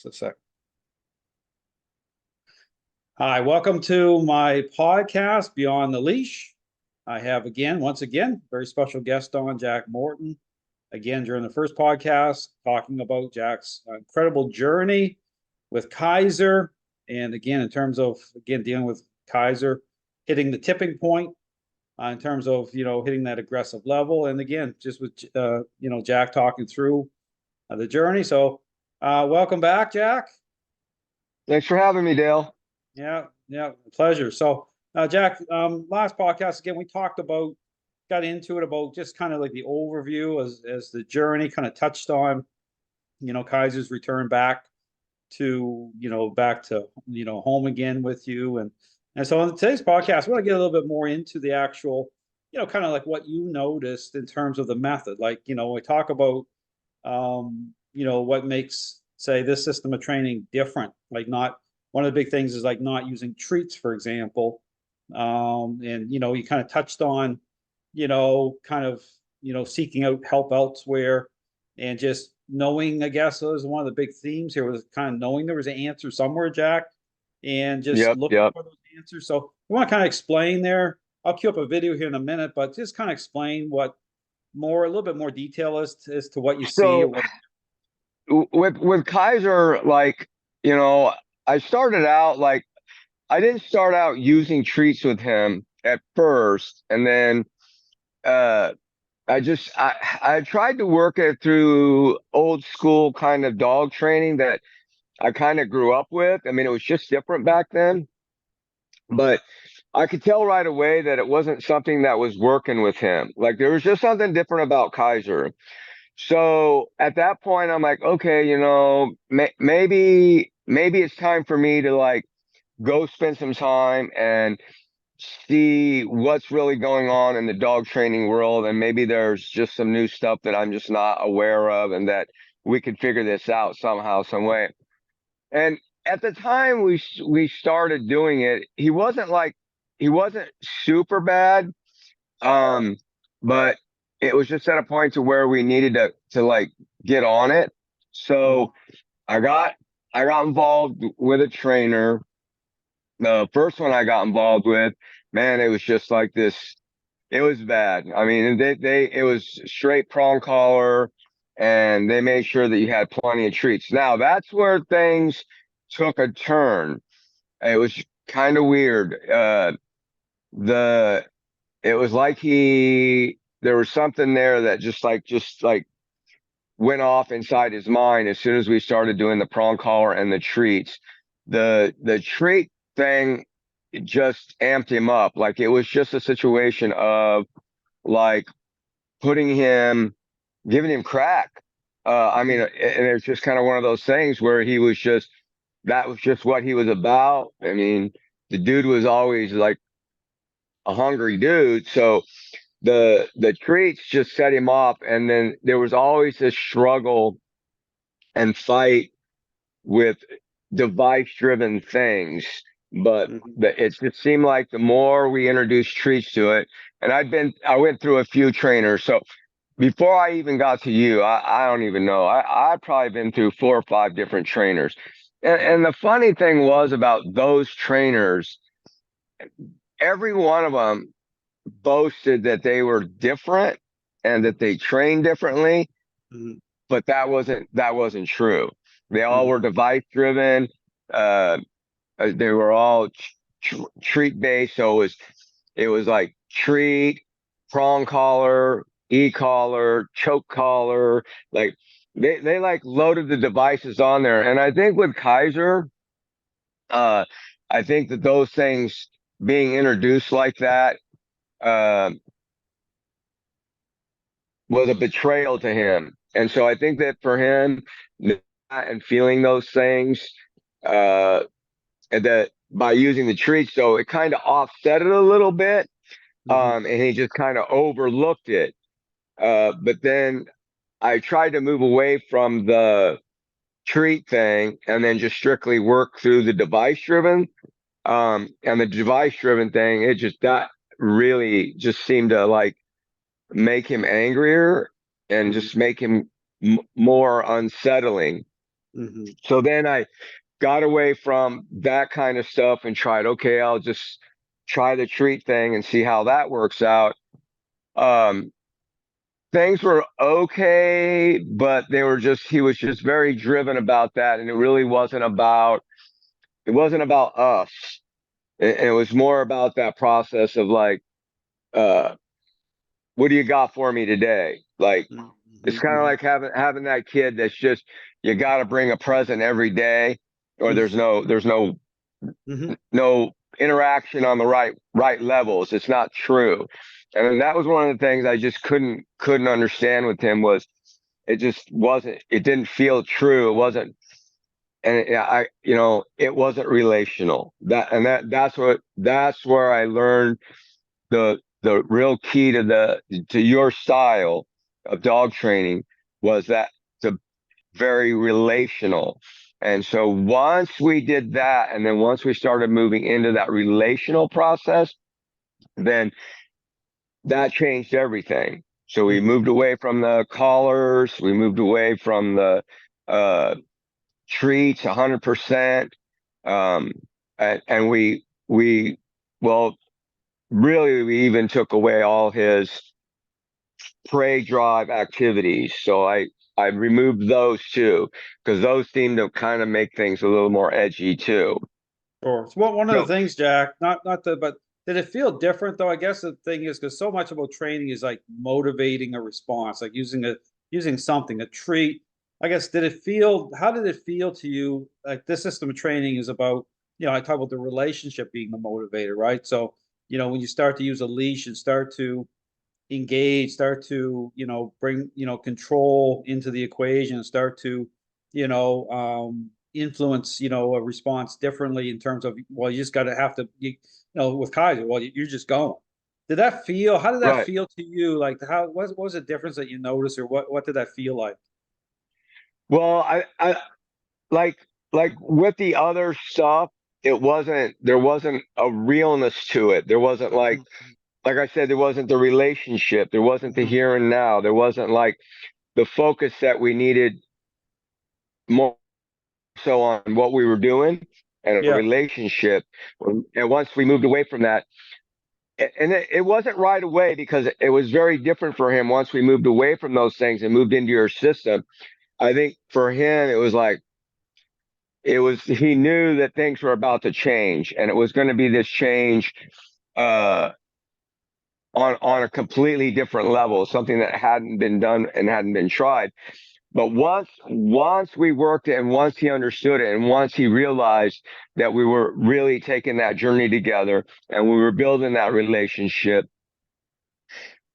Just a sec. Hi, welcome to my podcast, Beyond the Leash. I have once again, very special guest on, Jack Morton. Again, during the first podcast, talking about Jack's incredible journey with Kaiser. And again, in terms of, dealing with Kaiser, hitting the tipping point in terms of, hitting that aggressive level. And again, just with, Jack talking through the journey. So welcome back, Jack. Thanks for having me, Dale. Yeah, pleasure. So, Jack, last podcast again, we got into it about just kind of like the overview as the journey kind of touched on, Kaiser's return back to home again with you, and so on today's podcast, I want to get a little bit more into the actual, kind of like what you noticed in terms of the method. Like, we talk about, what makes, say, this system of training different, like not one of the big things is like not using treats, for example. And you kind of touched on, kind of, seeking out help elsewhere and just knowing, I guess was one of the big themes here was kind of knowing there was an answer somewhere, Jack, and just Yep, looking yep. for those answers. So we want to kind of explain there. I'll queue up a video here in a minute, but just kind of explain a little bit more detail as to what you see or So what. with Kaiser, you know, I started out I didn't start out using treats with him at first, and then uh I tried to work it through old school kind of dog training that I kind of grew up with. I mean, it was just different back then, but I could tell right away that it wasn't something that was working with him. Like there was just something different about Kaiser. So at that point, I'm like, okay, maybe it's time for me to go spend some time and see what's really going on in the dog training world, and maybe there's just some new stuff that I'm just not aware of, and that we could figure this out somehow, some way. And at the time we started doing it, he wasn't super bad, um, but it was just at a point to where we needed to get on it. Mhm. So I got I got involved with a trainer. The first one I got involved with, man, it was just like this. It was bad. I mean, it was straight prong collar, and they made sure that you had plenty of treats. Now that's where things took a turn. It was kind of weird. The It was like there was something there that just went off inside his mind as soon as we started doing the prong collar and the treats. The treat thing just amped him up. Like it was just a situation of like putting him, giving him crack. I mean, and it's just kind of one of those things where that was just what he was about. I mean, the dude was always like a hungry dude. So the treats just set him off. And then there was always this struggle and fight with device driven things. But Mhm. it just seemed like the more we introduced treats to it, and I went through a few trainers. So before I even got to you, I don't even know. I've probably been through 4 or 5 different trainers. And the funny thing was about those trainers, every one of them boasted that they were different and that they trained differently, Mhm. but that wasn't true. They all Mhm. were device driven. Uh, they were all treat based. So it was like treat, prong collar, e-collar, choke collar. Like they like loaded the devices on there. And I think with Kaiser, uh, I think that those things being introduced like that, uh, was a betrayal to him. And so I think that for him, and feeling those things, uh, and that by using the treats, so it kind of offset it a little bit. Mhm. And he just kind of overlooked it. But then I tried to move away from the treat thing and then just strictly work through the device driven. And the device driven thing, it just that really just seemed to make him angrier and Mhm. just make him more unsettling. Mhm. So then I got away from that kind of stuff and tried, okay, I'll just try the treat thing and see how that works out. Um, Things were okay, but he was just very driven about that. And it really it wasn't about us. It was more about that process of like, uh, what do you got for me today? Like, Mhm. it's kind of Mhm. like having that kid that's just, you got to bring a present every day, or Mhm. there's Mhm. no interaction on the right levels. It's not true. And that was one of the things I just couldn't understand with him was it just wasn't, it didn't feel true. It wasn't, and it wasn't relational. That's where I learned the real key to your style of dog training was that it's very relational. And so once we did that, and then once we started moving into that relational process, then that changed everything. So we Mhm. moved away from the collars, we moved away from the uh, treats 100%. Um, and well, really, we even took away all his prey drive activities. So I removed those too, because those seem to kind of make things a little more edgy too. Sure. So one of So the things, Jack, not the, but did it feel different though? I guess the thing is because so much about training is like motivating a response, like using something, a treat. I guess did it feel? How did it feel to you? Like this system of training is about, I talk about the relationship being the motivator, right? So, when you start to use a leash and start to engage, start to, bring, control into the equation, start to, influence, a response differently in terms of, well, you just got to have to, with Kaiser, well, you're just going. How did that right. feel to you? Like, what was the difference that you noticed, or what did that feel like? Well, I like with the other stuff, there wasn't a realness to it. There wasn't Mhm. like I said, there wasn't the relationship. There wasn't the Mhm. here and now. There wasn't like the focus that we needed more so on what we were doing and a Yeah. relationship. And once we moved away from that, and it wasn't right away because it was very different for him once we moved away from those things and moved into your system. I think for him, it was like, he knew that things were about to change and it was going to be this change, uh, on a completely different level, something that hadn't been done and hadn't been tried. But once we worked it and once he understood it and once he realized that we were really taking that journey together and we were building that relationship,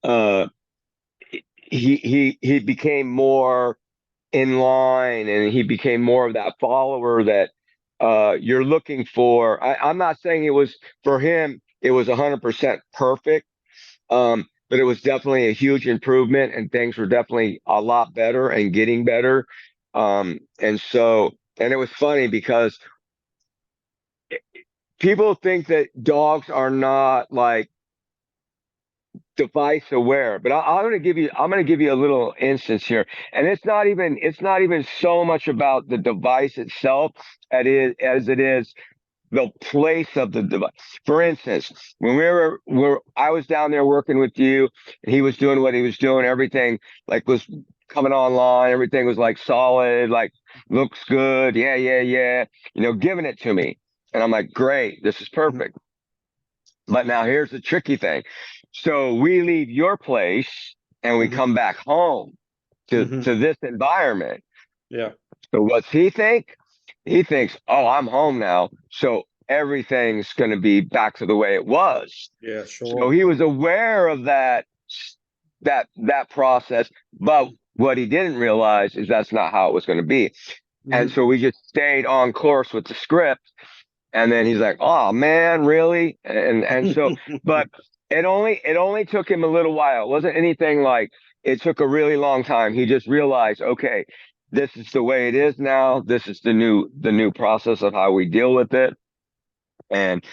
uh, he became more in line and he became more of that follower that you're looking for. I'm not saying it was for him, it was 100% perfect, but it was definitely a huge improvement and things were definitely a lot better and getting better. And it was funny because people think that dogs are not like device aware, but I'm going to give you a little instance here. And it's not even so much about the device itself as it is the place of the device. For instance, when I was down there working with you and he was doing what he was doing, everything like was coming online, everything was like solid, like looks good. Yeah, yeah, yeah. Giving it to me. And I'm like, great, this is Mhm. perfect. But now here's the tricky thing. So we leave your place and we Mhm. come back home Mhm. to this environment. Yeah. So what's he think? He thinks, oh, I'm home now. So everything's going to be back to the way it was. Yeah. So Sure. he was aware of that process, but what he didn't realize is that's not how it was going to be. And Mhm. so we just stayed on course with the script. And then he's like, "Oh man, really?" And so, but it only took him a little while. It wasn't anything like it took a really long time. He just realized, okay, this is the way it is now. This is the new process of how we deal with it. And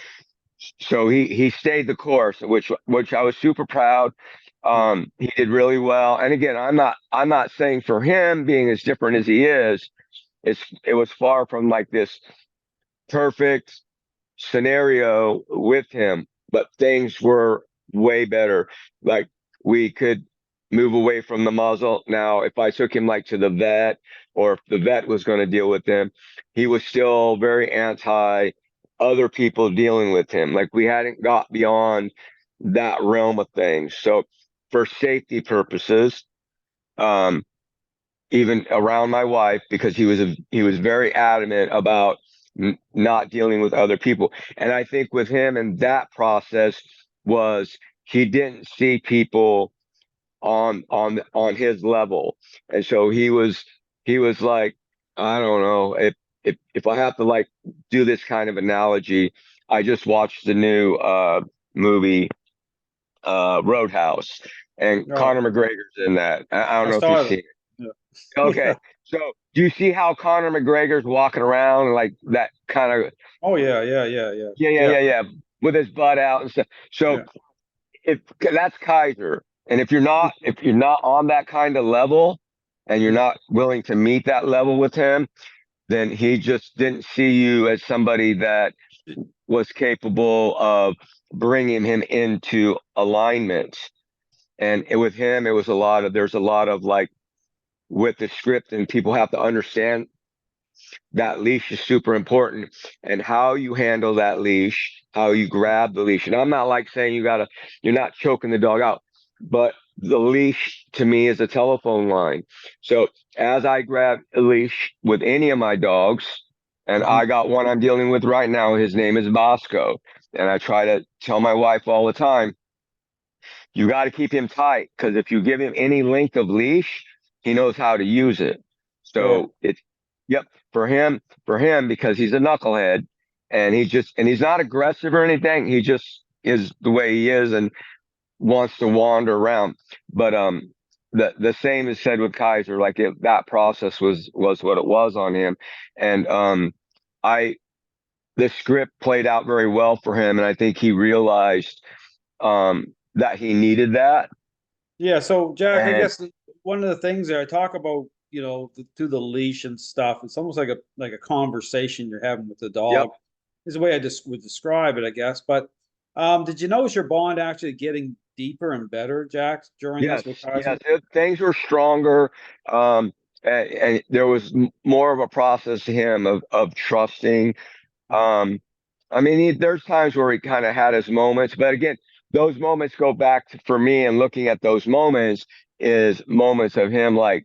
so he stayed the course, which I was super proud. He did really well. And again, I'm not saying for him being as different as he is, it was far from like this perfect scenario with him, but things were way better. Like we could move away from the muzzle. Now, if I took him like to the vet, or if the vet was going to deal with him, he was still very anti other people dealing with him. Like we hadn't got beyond that realm of things. So for safety purposes, um, even around my wife, because he was very adamant about not dealing with other people. And I think with him and that process was he didn't see people on his level. And so he was like, I don't know, if I have to like do this kind of analogy, I just watched the new movie Roadhouse, and Oh, Conor McGregor's in that. I don't I know if you've saw seen that. it. Yeah. Okay. Yeah. So do you see how Conor McGregor's walking around like that kind of, Oh yeah, yeah, yeah, yeah. Yeah. yeah, with his butt out and stuff. So Yeah. if that's Kaiser, and if you're not on that kind of level and you're Mhm. not willing to meet that level with him, then he just didn't see you as somebody that was capable of bringing him into alignment. And with him, it was there's a lot of like with the script, and people have to understand that leash is super important, and how you handle that leash, how you grab the leash. And I'm not like saying you're not choking the dog out, but the leash to me is a telephone line. So as I grab a leash with any of my dogs, and Mhm. I got one I'm dealing with right now, his name is Bosco. And I try to tell my wife all the time, you got to keep him tight, because if you give him any length of leash, he knows how to use it. Sure. So it's, yep, for him, because he's a knucklehead, and he's not aggressive or anything. He just is the way he is and wants to wander around. But the same is said with Kaiser. Like that process was what it was on him, and I the script played out very well for him, and I think he realized that he needed that. Yeah. So Jack, I And guess one of the things that I talk about, through the leash and stuff, it's almost like a conversation you're having with the yep, dog, is the way I just would describe it, I guess. But did you notice your bond actually getting deeper and better, Jack, during yes, this with yes, Kaiser? things were stronger. And there was more of a process to him of trusting. Um, I mean, there's times where he kind of had his moments, but again, those moments go back to, for me, and looking at those moments is moments of him like,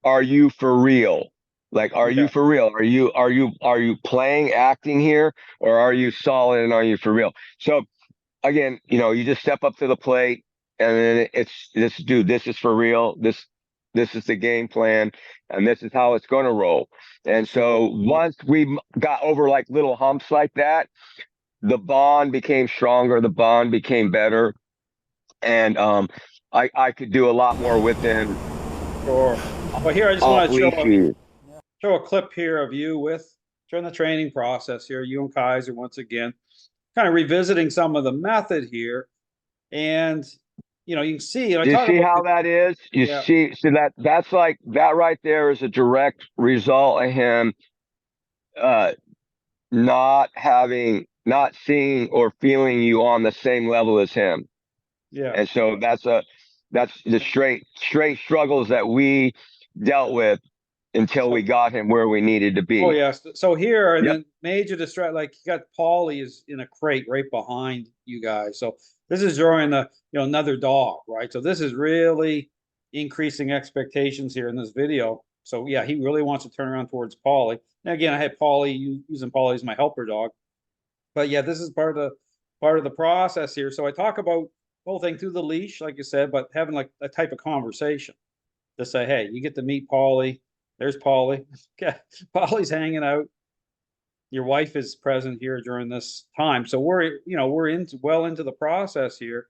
are you for real? Like, are you Yeah. for real? Are you playing acting here, or are you solid, and are you for real? So again, you just step up to the plate, and then it's this dude, this is for real. This is the game plan, and this is how it's going to roll. And Sure. so once we got over like little humps like that, the bond became stronger, the bond became better, and I could do a lot more with him Sure. Well, here I just off want to leashy. show a clip here of you with during the training process here, you and Kaiser once again, kind of revisiting some of the method here. And you can see, I Do you talk see about how the, that is? You yeah, see that's like that right there is a direct result of him uh not seeing or feeling you on the same level as him. yeah. And so that's the straight struggles that we dealt with until we So, got him where we needed to oh be. yes. So here, and Yep. then major distract, like you got Paulie is in a crate right behind you guys. So this is drawing another dog, right? So this is really increasing expectations here in this video. So yeah, he really wants to turn around towards Paulie. Now again, I had Paulie using Paulie as my helper dog. But yeah, this is part of the process here. So I talk about the whole thing through the leash, like you said, but having like a type of conversation to say, hey, you get to meet Paulie. There's Paulie. Okay, Paulie's hanging out. Your wife is present here during this time. So we're into well into the process here.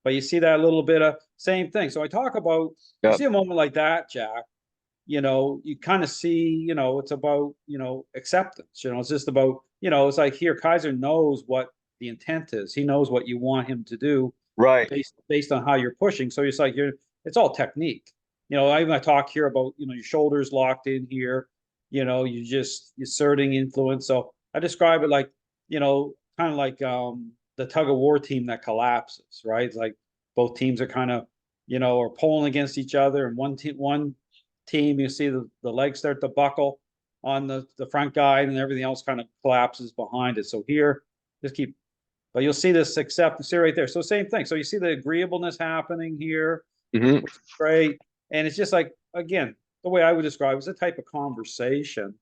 But you see that little bit of same thing. So I talk about you Yep. see a moment like that, Jack, you kind of see, it's about, acceptance. It's just about, it's like here, Kaiser knows what the intent is. He knows what you want him to do Right. based on how you're pushing. So it's like it's all technique. I talk here about, your shoulders locked in here. you're just asserting influence. So I describe it like, kind of like the tug of war team that collapses, right? It's like both teams are kind of, are pulling against each other, and one team, you see the legs start to buckle on the front guide, and everything else kind of collapses behind it. So here, just keep, but you'll see this acceptance, see right there. So same thing. So you see the agreeableness happening here, Hmm. which is great. And it's just like, again, the way I would describe it is a type of conversation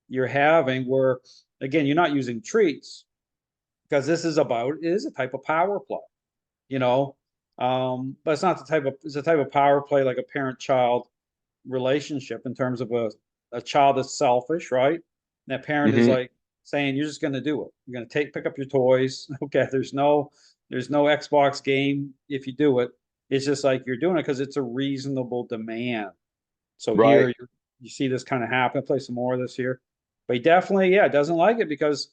you're having where, again, you're not using treats, because it is a type of power play, you know. But it's a type of power play like a parent-child relationship, in terms of a child that's selfish, right? And that parent is Hmm. like saying, you're just going to do it. You're going to pick up your toys. Okay, there's no Xbox game if you do it. It's just like you're doing it because it's a reasonable demand. So here Right. you see this kind of happen. Play some more of this here, but he definitely, yeah, doesn't like it, because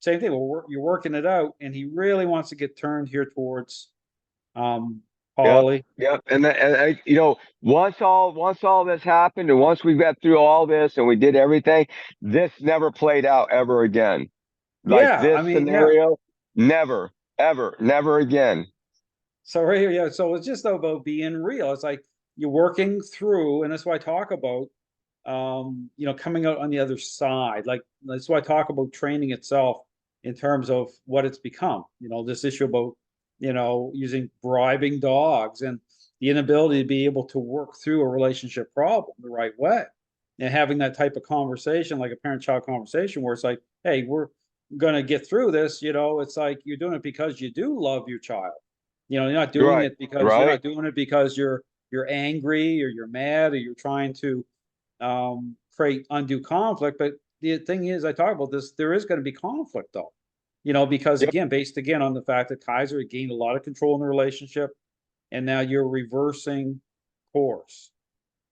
same thing. You're working it out, and he really wants to get turned here towards Yep. Polly. Yep. Once all this happened, and once we got through all this and we did everything, this never played out ever again. Like Yeah, I this mean, yeah. scenario, never, ever, never again. So right here, yeah. So it's just about being real. It's like you're working through, and that's why I talk about, coming out on the other side. Like that's why I talk about training itself in terms of what it's become. This issue about, using bribing dogs, and the inability to be able to work through a relationship problem the right way, and having that type of conversation, like a parent-child conversation, where it's like, hey, we're gonna get through this. It's like you're doing it because you do love your child. You're not doing Right. it because Right. you're angry, or you're mad, or you're trying to create undue conflict. But the thing is, I talk about this, there is going to be conflict though, because Yep. again, based again on the fact that Kaiser had gained a lot of control in the relationship, and now you're reversing course.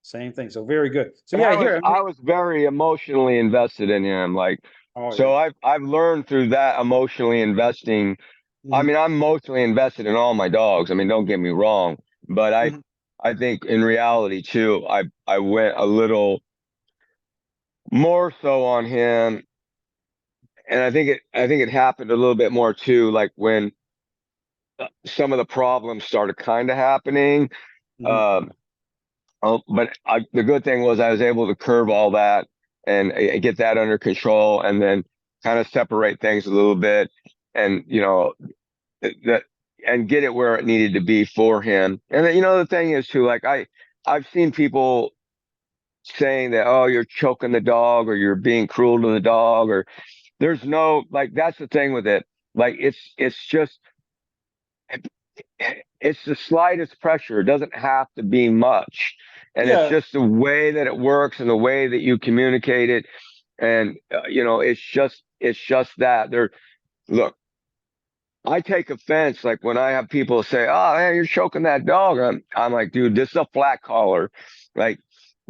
Same thing. So very good. So And yeah, I was here, I mean, I was very emotionally invested in him. Like, oh yeah. so I've learned through that emotionally investing. I Mhm, mean, I'm emotionally invested in all my dogs. I mean, don't get me wrong, but mhm. I think in reality too, I went a little more so on him, and I think it happened a little bit more too, like when some of the problems started kind of happening. Mhm. Um, but the good thing was I was able to curb all that and get that under control, and then kind of separate things a little bit, and that and get it where it needed to be for him. And then, the thing is too, like I've seen people saying that, oh, you're choking the dog, or you're being cruel to the dog, or there's no, like, that's the thing with it. Like it's just it's the slightest pressure. It doesn't have to be much. And it's Yeah. just the way that it works and the way that you communicate it. And, it's just that look, I take offense. Like when I have people say, oh, man, you're choking that dog. I'm like, dude, this is a flat collar. Like,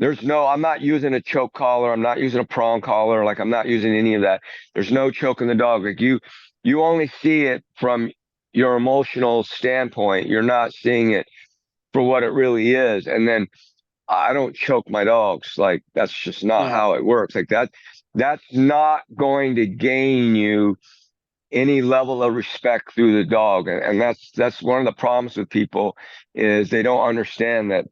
I'm not using a choke collar. I'm not using a prong collar. Like, I'm not using any of that. There's no choking the dog. Like, you only see it from your emotional standpoint. You're not seeing it for what it really is. And then I don't choke my dogs. Like, that's just not No. how it works. Like that's not going to gain you any level of respect through the dog. And that's one of the problems with people, is they don't understand that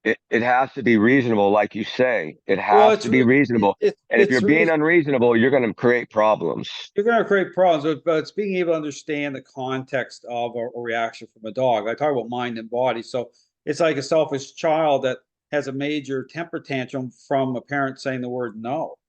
it has to be reasonable. Like you say, it Well, has to be it, reasonable. And if it's you're being reason. unreasonable, you're going to create problems. You're going to create problems, but it's being able to understand the context of a reaction from a dog. I talk about mind and body. So it's like a selfish child that has a major temper tantrum from a parent saying the word no.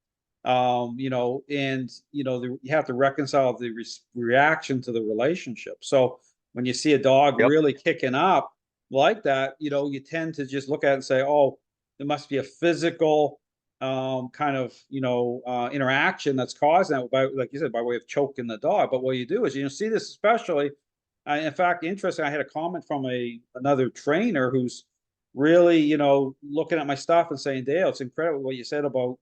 And you have to reconcile the reaction to the relationship. So when you see a dog Yep. really kicking up like that, you tend to just look at it and say, oh, there must be a physical kind of interaction that's causing that, by, like you said, by way of choking the dog. But what you do is, see this especially. In fact, interesting. I had a comment from another trainer who's really, looking at my stuff and saying, Dale, it's incredible what you said about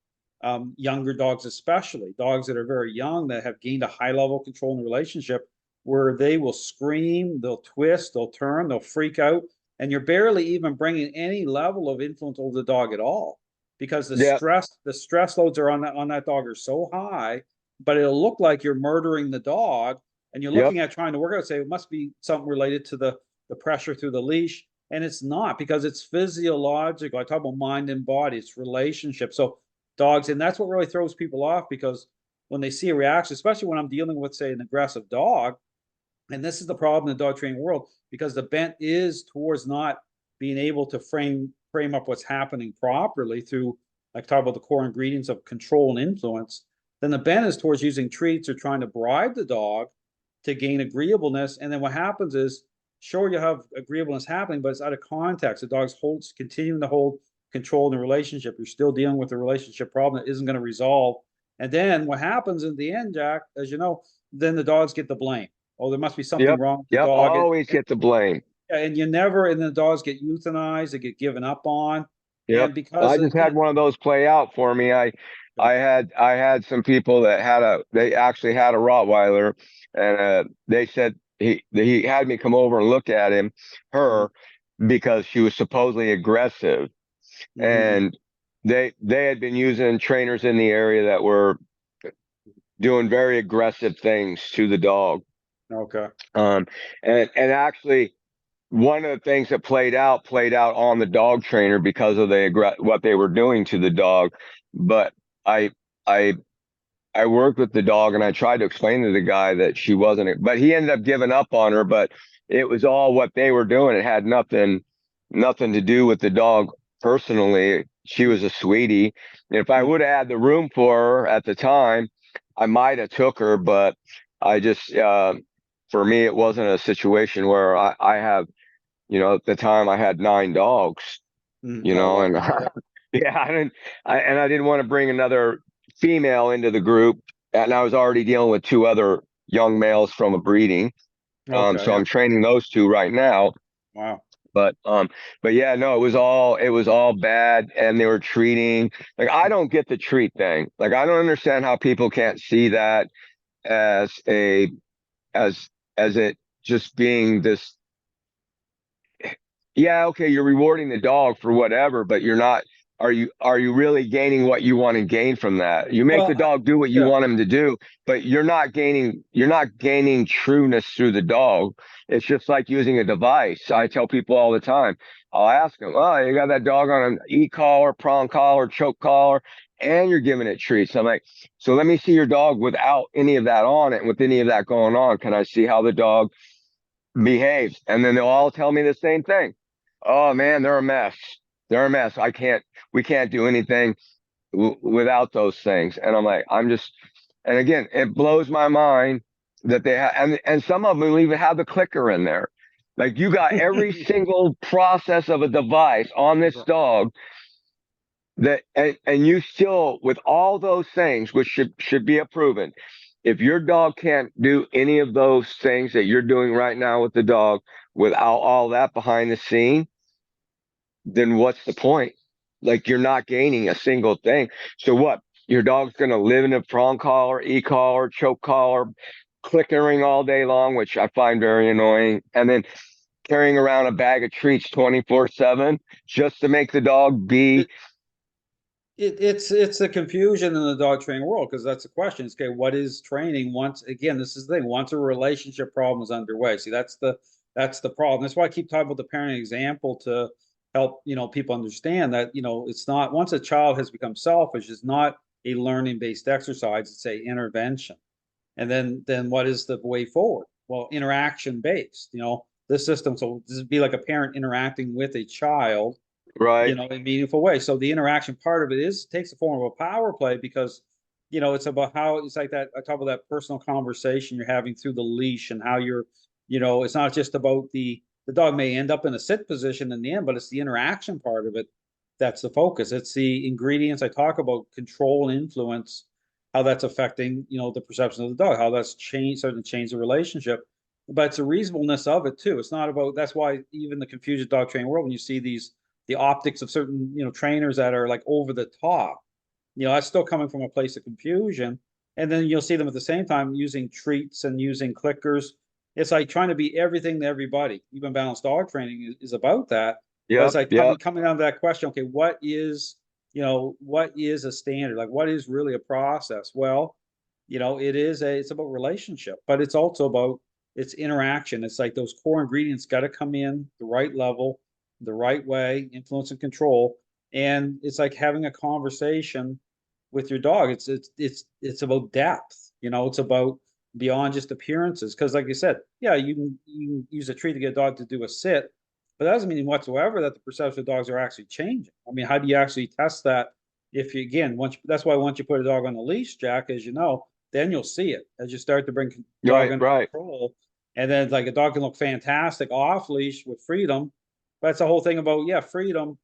younger dogs, especially dogs that are very young, that have gained a high level of control in the relationship, where they will scream, they'll twist, they'll turn, they'll freak out, and you're barely even bringing any level of influence over the dog at all. because Yep. the stress loads are on that dog are so high, but it'll look like you're murdering the dog, and you're Yep. looking at trying to work out, say it must be something related to the pressure through the leash, and it's not, because it's physiological. I talk about mind and body, it's relationship. So dogs, and that's what really throws people off, because when they see a reaction, especially when I'm dealing with, say, an aggressive dog, and this is the problem in the dog training world, because the bent is towards not being able to frame up what's happening properly through, like, talk about the core ingredients of control and influence. Then the bent is towards using treats or trying to bribe the dog to gain agreeableness. And then what happens is, sure, you have agreeableness happening, but it's out of context. The dog's continuing to hold control in the relationship. You're still dealing with a relationship problem that isn't going to resolve. And then what happens in the end, Jack, as you know, then the dogs get the blame. Oh, there must be something Yep. wrong with the Yep. dog. Always get the blame. And you never, and the dogs get euthanized, they get given up on. Yep. And because I just had one of those play out for me. I had some people that they actually had a Rottweiler, and they said he had me come over and look at her, because she was supposedly aggressive, and they had been using trainers in the area that were doing very aggressive things to the dog. okay. Um, and actually, one of the things that played out on the dog trainer because of what they were doing to the dog. But I I I worked with the dog, and I tried to explain to the guy that she wasn't, but he ended up giving up on her. But it was all what they were doing. It had nothing to do with the dog personally. She was a sweetie. And if I would have had the room for her at the time, I might have took her, but I just, for me, it wasn't a situation where I have, at the time I had 9 dogs, Oh, wow. and yeah, I didn't want to bring another female into the group, and I was already dealing with 2 other young males from a breeding. Okay, So yeah. I'm training those 2 right now. Wow. But yeah, no, it was all bad, and they were treating, like, I don't get the treat thing. Like, I don't understand how people can't see that as as it just being this. Yeah, okay, you're rewarding the dog for whatever, but you're not. Are you really gaining what you want to gain from that? You make the Well, dog do what you yeah. want him to do, but you're not gaining trueness through the dog. It's just like using a device. I tell people all the time. I'll ask them, "Oh, you got that dog on an e-collar, prong collar, choke collar, and you're giving it treats." I'm like, "So let me see your dog without any of that on it, with any of that going on. Can I see how the dog behaves?" And then they'll all tell me the same thing. "Oh man, they're a mess. They're a mess. We can't do anything without those things." And I'm like, and again, it blows my mind that they have, and some of them even have the clicker in there. Like, you got every single process of a device on this dog, and you still, with all those things, which should be proven. If your dog can't do any of those things that you're doing right now with the dog without all that behind the scene, then what's the point? Like, you're not gaining a single thing. So what? Your dog's going to live in a prong collar, e-collar, choke collar, clickering all day long, which I find very annoying, and then carrying around a bag of treats 24/7 just to make the dog be. It's a confusion in the dog training world, because that's the question. It's, okay, what is training? Once again, this is the thing. Once a relationship problem is underway, see, that's the problem. That's why I keep talking about the parenting example, to help people understand that it's not, once a child has become selfish, it's not a learning based exercise. It's a intervention. And then what is the way forward? Well, interaction based. This system. So this would be like a parent interacting with a child, Right. in a meaningful way. So the interaction part of it takes the form of a power play, because it's about how, it's like that. I talk about that personal conversation you're having through the leash, and how it's not just about the dog may end up in a sit position in the end, but it's the interaction part of it that's the focus. It's the ingredients. I talk about control and influence, how that's affecting the perception of the dog, how that's starting to change the relationship. But it's the reasonableness of it too. It's not about, that's why even the confused dog training world, when you see the optics of certain trainers that are like over the top, that's still coming from a place of confusion. And then you'll see them at the same time using treats and using clickers. It's like trying to be everything to everybody. Even balanced dog training is about that. But it's Yep. like Yep. coming down to that question, okay, what is what is a standard? Like what is really a process? Well, it's about relationship, but it's also about it's interaction. It's like those core ingredients got to come in the right level, the right way, influence and control. And it's like having a conversation with your dog. It's about depth. It's about beyond just appearances. Because like you said, yeah, you can use a treat to get a dog to do a sit, but that doesn't mean whatsoever that the perception of dogs are actually changing. I mean, how do you actually test that? If you again, that's why once you put a dog on a leash, Jack, as you know, then you'll see it as you start to bring dog Right, under right, control. And then like a dog can look fantastic off leash with freedom. But that's the whole thing about, yeah, freedom.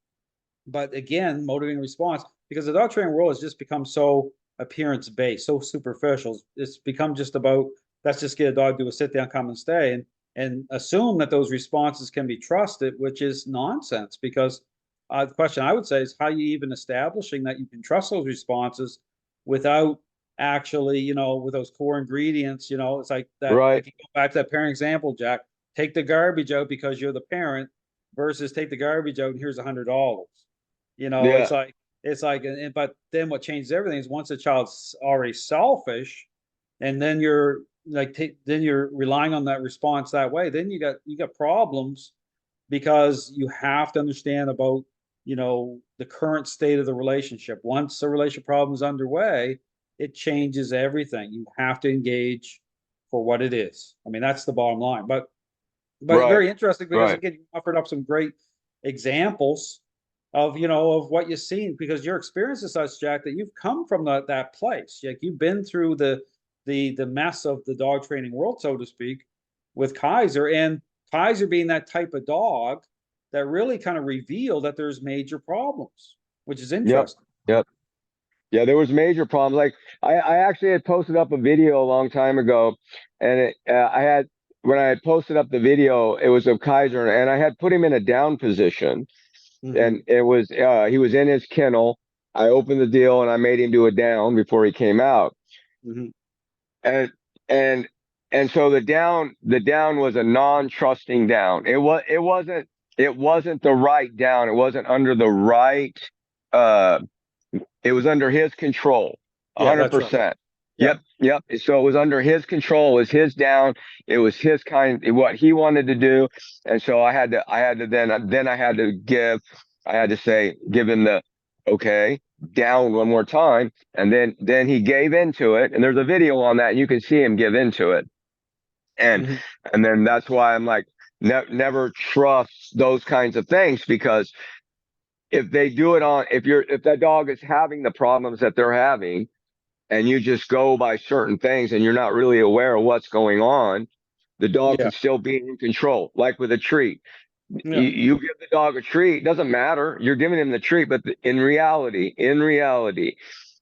But again, motivating response, because the dog training world has just become so appearance based, so superficial. It's become just about, let's just get a dog to do a sit down, come and stay, and assume that those responses can be trusted, which is nonsense. Because the question I would say is, how are you even establishing that you can trust those responses without actually, with those core ingredients? It's like that. right. Like you go back to that parent example, Jack. Take the garbage out because you're the parent, versus take the garbage out and here's $100. Yeah, It's like, but then what changes everything is once a child's already selfish, and then you're like, then you're relying on that response that way. Then you got problems, because you have to understand about the current state of the relationship. Once a relationship problem is underway, it changes everything. You have to engage for what it is. I mean, that's the bottom line. But right, very interesting, because right. again, you offered up some great examples of what you've seen, because your experience is such, Jack, that you've come from that place. Like you've been through the mess of the dog training world, so to speak, with Kaiser, and Kaiser being that type of dog that really kind of revealed that there's major problems, which is Yep, interesting. yep. Yeah, there was major problems. Like I actually had posted up a video a long time ago, and I had when I had posted up the video, it was of Kaiser, and I had put him in a down position, Hmm. and it was he was in his kennel. I opened the deal and I made him do a down before he came out, Hmm. and and and so the down was a non-trusting down. It wasn't the right down. It wasn't under the right. Uh, it was under his control, Yeah, that's right. 100%. Yeah. Yep, yep. So it was under his control. It was his down. It was his what he wanted to do. And so I had to say, give him the okay, down one more time. And then he gave into it. And there's a video on that. And you can see him give into it. And, Hmm. and then that's why I'm like, never trust those kinds of things, because if they do it on, if that dog is having the problems that they're having, and you just go by certain things and you're not really aware of what's going on, the dog Yeah. can still be in control. Like with a treat, you, Yeah. you give the dog a treat, doesn't matter. You're giving him the treat, but in reality,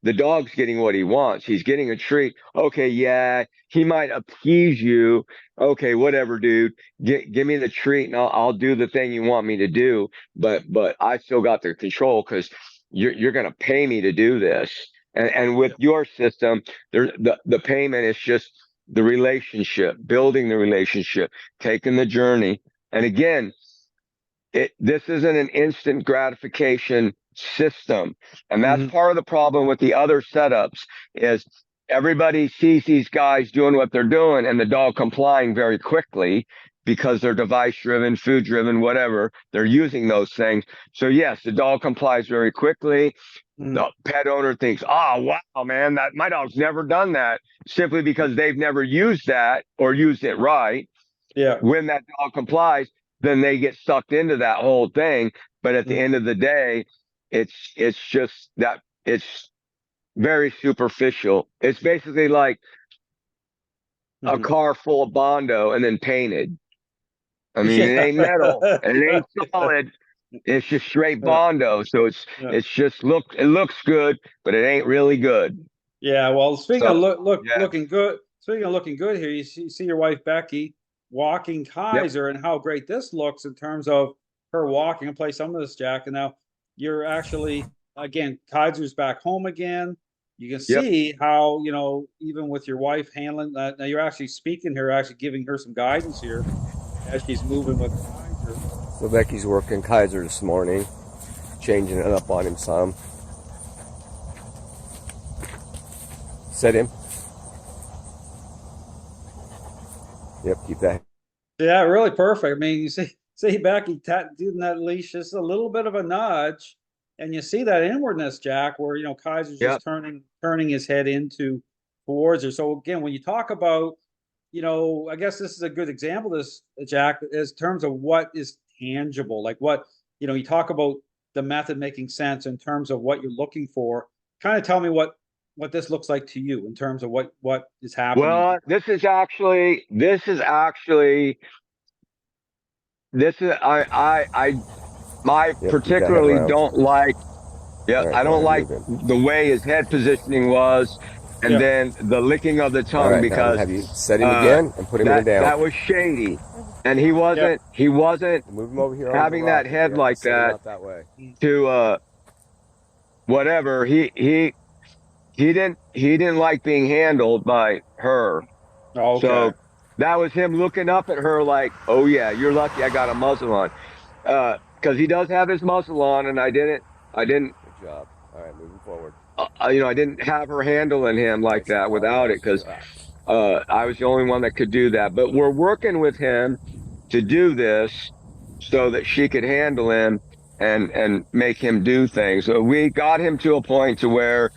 the dog's getting what he wants. He's getting a treat. Okay, yeah, he might appease you. Okay, whatever, dude. Give me the treat, and I'll do the thing you want me to do. But I still got the control, because you're gonna pay me to do this. And with Yeah. your system, the payment is just the relationship, building the relationship, taking the journey. And again, this isn't an instant gratification system. And that's Hmm. part of the problem with the other setups is everybody sees these guys doing what they're doing and the dog complying very quickly because they're device driven, food driven, whatever. They're using those things. So yes, the dog complies very quickly. Hmm. The pet owner thinks, oh wow, man, that my dog's never done that, simply because they've never used that or used it right. Yeah. When that dog complies, then they get sucked into that whole thing. But at the end Hmm. of the day, it's just that it's very superficial. It's basically like a Hmm. car full of Bondo and then painted. I mean, it Yeah. ain't metal and it ain't solid. It's just straight Yeah. Bondo. So it's Yeah. it's just it looks good, but it ain't really good. Yeah, well, speaking of So yeah, looking good, speaking of looking good here, you see your wife Becky walking yep, Kaiser, and how great this looks in terms of her walking. And play some of this, Jack. And now you're actually, again, Kaiser's back home again. You can yep. see how, even with your wife handling that. Now you're actually speaking here, actually giving her some guidance here as she's moving with Kaiser. So Becky's working Kaiser this morning, changing it up on him some. Set him. Yep, keep that. Yeah, really perfect. I mean, you see Becky doing that leash, just a little bit of a nudge, and you see that inwardness, Jack, where Kaiser's Yep. just turning his head into towards her. So again, when you talk about, I guess this is a good example of this, Jack, as terms of what is tangible, like what, you talk about the method making sense in terms of what you're looking for. Kind of tell me what this looks like to you in terms of what is happening. Well, I Yep, keep that head particularly around. don't like. Yeah, All right, I go don't ahead, like move him. the way his head positioning was, and Yeah. then the licking of the All tongue right, now I'm gonna because have you set him uh, again and put him in a down. that was shady, and he Yeah. wasn't Move him over here onto the having that rock head again. like Set him that out that way. to whatever. He didn't like being handled by her. Oh, okay. So that was him looking up at her like, oh yeah, you're lucky I got a muzzle on. Because he does have his muzzle on, and I didn't, Good job. All right, moving forward. I didn't have her handling him like Nice and that quiet. without it because I was the only one that could do that. But we're working with him to do this so that she could handle him and make him do things. So we got him to a point to where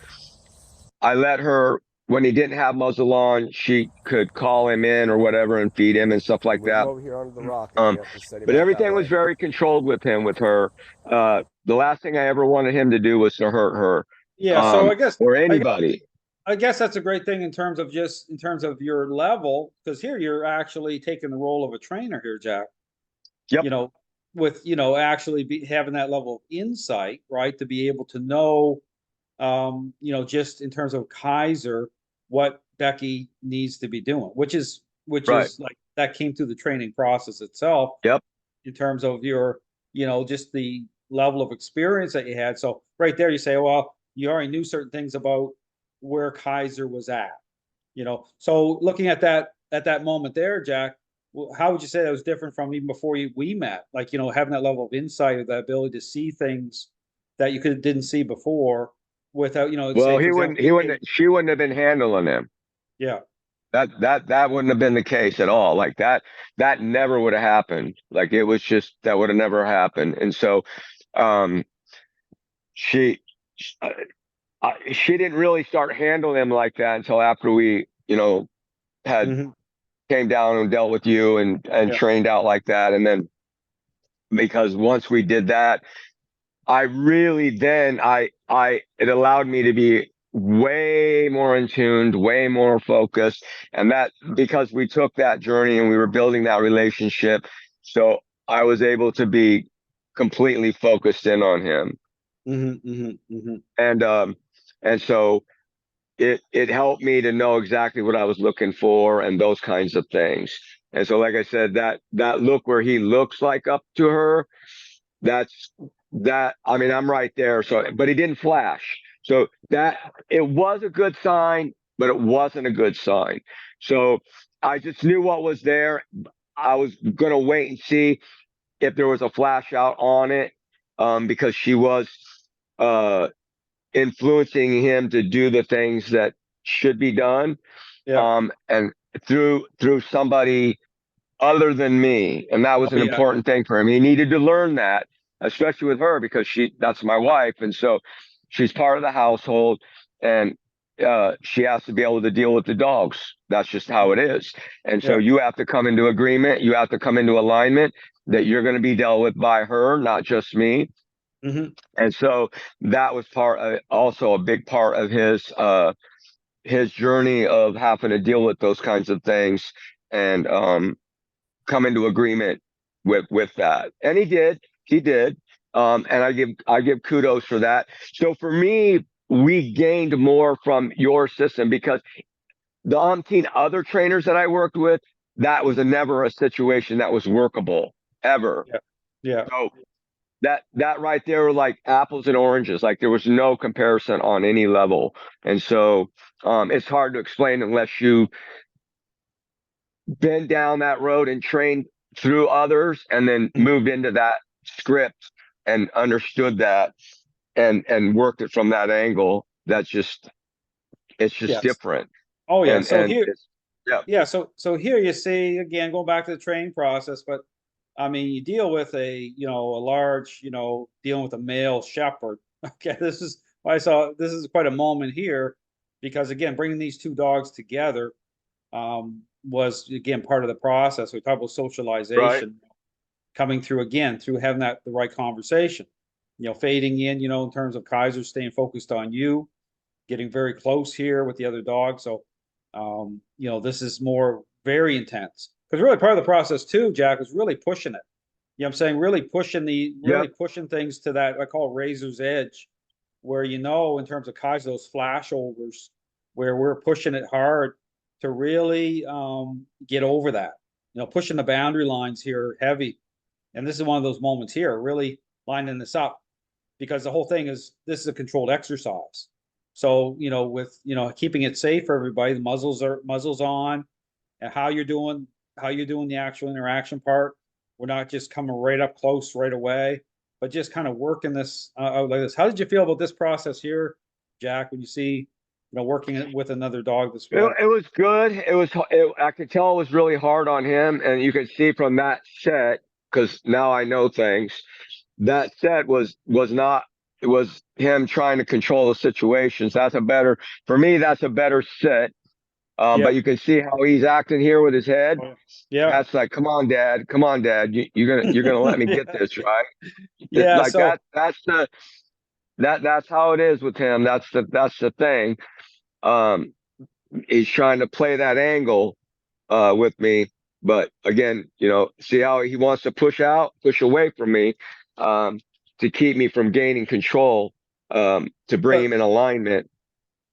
I let her, when he didn't have muzzle on, she could call him in or whatever and feed him and stuff like Move him that. over here onto the rock Um, again. Just set him but out that everything was way. very controlled with him, with her. The last thing I ever wanted him to do was to hurt her, Yeah, so I guess or I guess anybody. I guess that's a great thing in terms of your level, because here you're actually taking the role of a trainer here, Jack. Yep. You know, with actually having that level of insight, right, to be able to know, just in terms of Kaiser, what Becky needs to be doing, which Right. is like that came through the training process itself Yep. in terms of your, just the level of experience that you had. So right there, you say, well, you already knew certain things about where Kaiser was at. So looking at that moment there, Jack, how would you say that was different from even before we met? Like, having that level of insight or the ability to see things that you didn't see before without, say Well, for example, she wouldn't have been handling him. yeah. That wouldn't have been the case at all. Like that never would have happened. Like it was just, that would have never happened. And so, um, she, she didn't really start handling him like that until after we, had Hmm. came down and dealt with you and Yeah. trained out like that. And then because once we did that, I really then it allowed me to be way more in tuned, way more focused. And that because we took that journey and we were building that relationship. So I was able to be completely focused in on him. Hmm. Hmm. Hmm. And so it helped me to know exactly what I was looking for and those kinds of things. And so, like I said, that look where he looks like up to her, that's that. I mean, I'm right there. So, but he didn't flash. So that it was a good sign, but it wasn't a good sign. So I just knew what was there. I was gonna wait and see if there was a flash out on it, because she was uh, influencing him to do the things that should be done, Yeah. and through somebody other than me. And that Oh, was an yeah. important thing for him. He needed to learn that, especially with her, because that's my wife. And so she's part of the household, and she has to be able to deal with the dogs. That's just how it is. And so Yeah. you have to come into agreement. You have to come into alignment that you're going to be dealt with by her, not just me. Hmm. And so that was also a big part of his journey of having to deal with those kinds of things, and come into agreement with that. And he did. And I give kudos for that. So for me, we gained more from your system because the umpteen other trainers that I worked with, that was never a situation that was workable ever. Yeah. Yeah. So that right there were like apples and oranges. Like there was no comparison on any level. And so it's hard to explain unless you been down that road and trained through others and then moved into that script and understood that and worked it from that angle. That's just It's just Yes. different. Oh yeah. And So here, it's, yeah, yeah. So here you see again going back to the training process, but I mean you deal with a large dealing with a male shepherd. Okay, this is I saw this is quite a moment here because again bringing these two dogs together was again part of the process. We talk about right. socialization coming through again through having the right conversation. Fading in terms of Kaiser staying focused on you, getting very close here with the other dog. So, this is more very intense because really part of the process too, Jack, is really pushing it. I'm saying really Yep. pushing things to that I call razor's edge, where in terms of Kaiser those flashovers, where we're pushing it hard to really get over that. Pushing the boundary lines here heavy, and this is one of those moments here, really lining this up because the whole thing is this is a controlled exercise. So, with keeping it safe for everybody, the muzzles on, and how you're doing the actual interaction part. We're not just coming right up close right away, but just kind of working this out like this. How did you feel about this process here, Jack, when you see, working with another dog this way? It was good. I could tell it was really hard on him. And you can see from that set, because now I know things, that set was not, it was him trying to control the situations. For me, that's a better set. Yeah. But you can see how he's acting here with his head. Oh, yeah. That's like, come on, Dad. You're gonna let me get Yeah. this, right? Yeah. Like So, that's how it is with him. That's the thing. Um, he's trying to play that angle with me. But again, see how he wants to push away from me, um, to keep me from gaining control, to bring but him in alignment.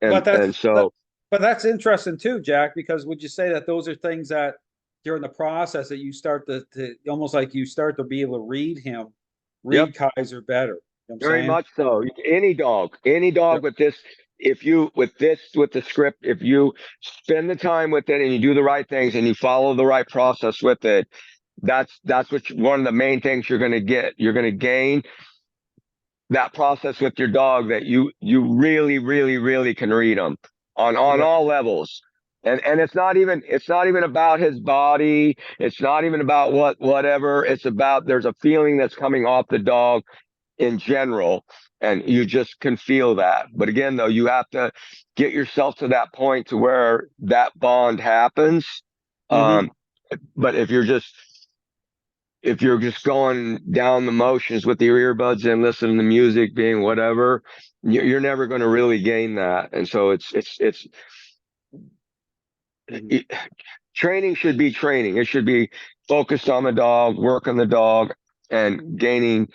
but And that, so, but that's interesting too, Jack, because would you say that those are things that during the process that you start to almost like you start to be able to yep, read Kaiser better. You know what I'm very saying? much so. Any dog Yep. with this, with the script, if you spend the time with it and you do the right things and you follow the right process with it, one of the main things you're going to get. You're going to gain that process with your dog that you really, really, really can read them on Yeah. all levels. And it's not even about his body. It's not even about whatever. It's about there's a feeling that's coming off the dog in general, and you just can feel that. But again, though, you have to get yourself to that point to where that bond happens. Hmm. Um, but if you're just going down the motions with your earbuds and listening to music, being whatever, you're never going to really gain that. And so Hmm. it, training should be training. It should be focused on the dog, working the dog, and gaining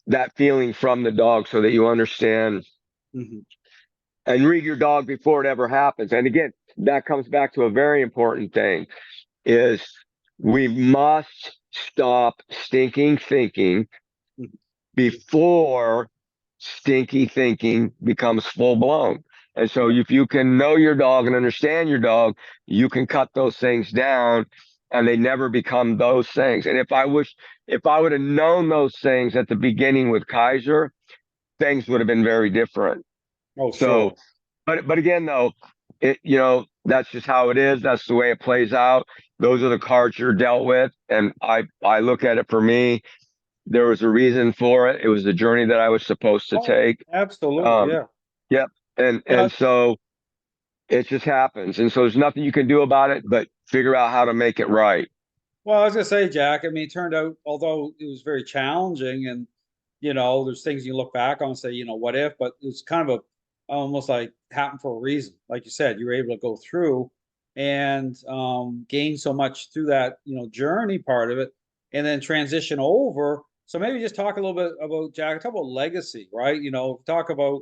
that feeling from the dog so that you understand Hmm. and read your dog before it ever happens. And again, that comes back to a very important thing is we must stop stinking thinking before stinky thinking becomes full blown. And so Yeah. if you can know your dog and understand your dog, you can cut those things down and they never become those things. And if I would have known those things at the beginning with Kaiser, things would have been very different. Oh, So, sure. but again, though, that's just how it is. That's the way it plays out. Those are the cards you're dealt with. And I look at it for me, there was a reason for it. It was the journey that I was supposed to Oh, take. absolutely. Um, Yeah. yep. And Yeah. and so it just happens. And so there's nothing you can do about it, but figure out how to make it right. Well, I was gonna say, Jack, I mean, it turned out, although it was very challenging and, there's things you look back on and say, what if, but it's kind of almost like happened for a reason. Like you said, you were able to go through and gain so much through that, journey part of it and then transition over. So maybe just talk a little bit about, Jack, talk about legacy, right? Talk about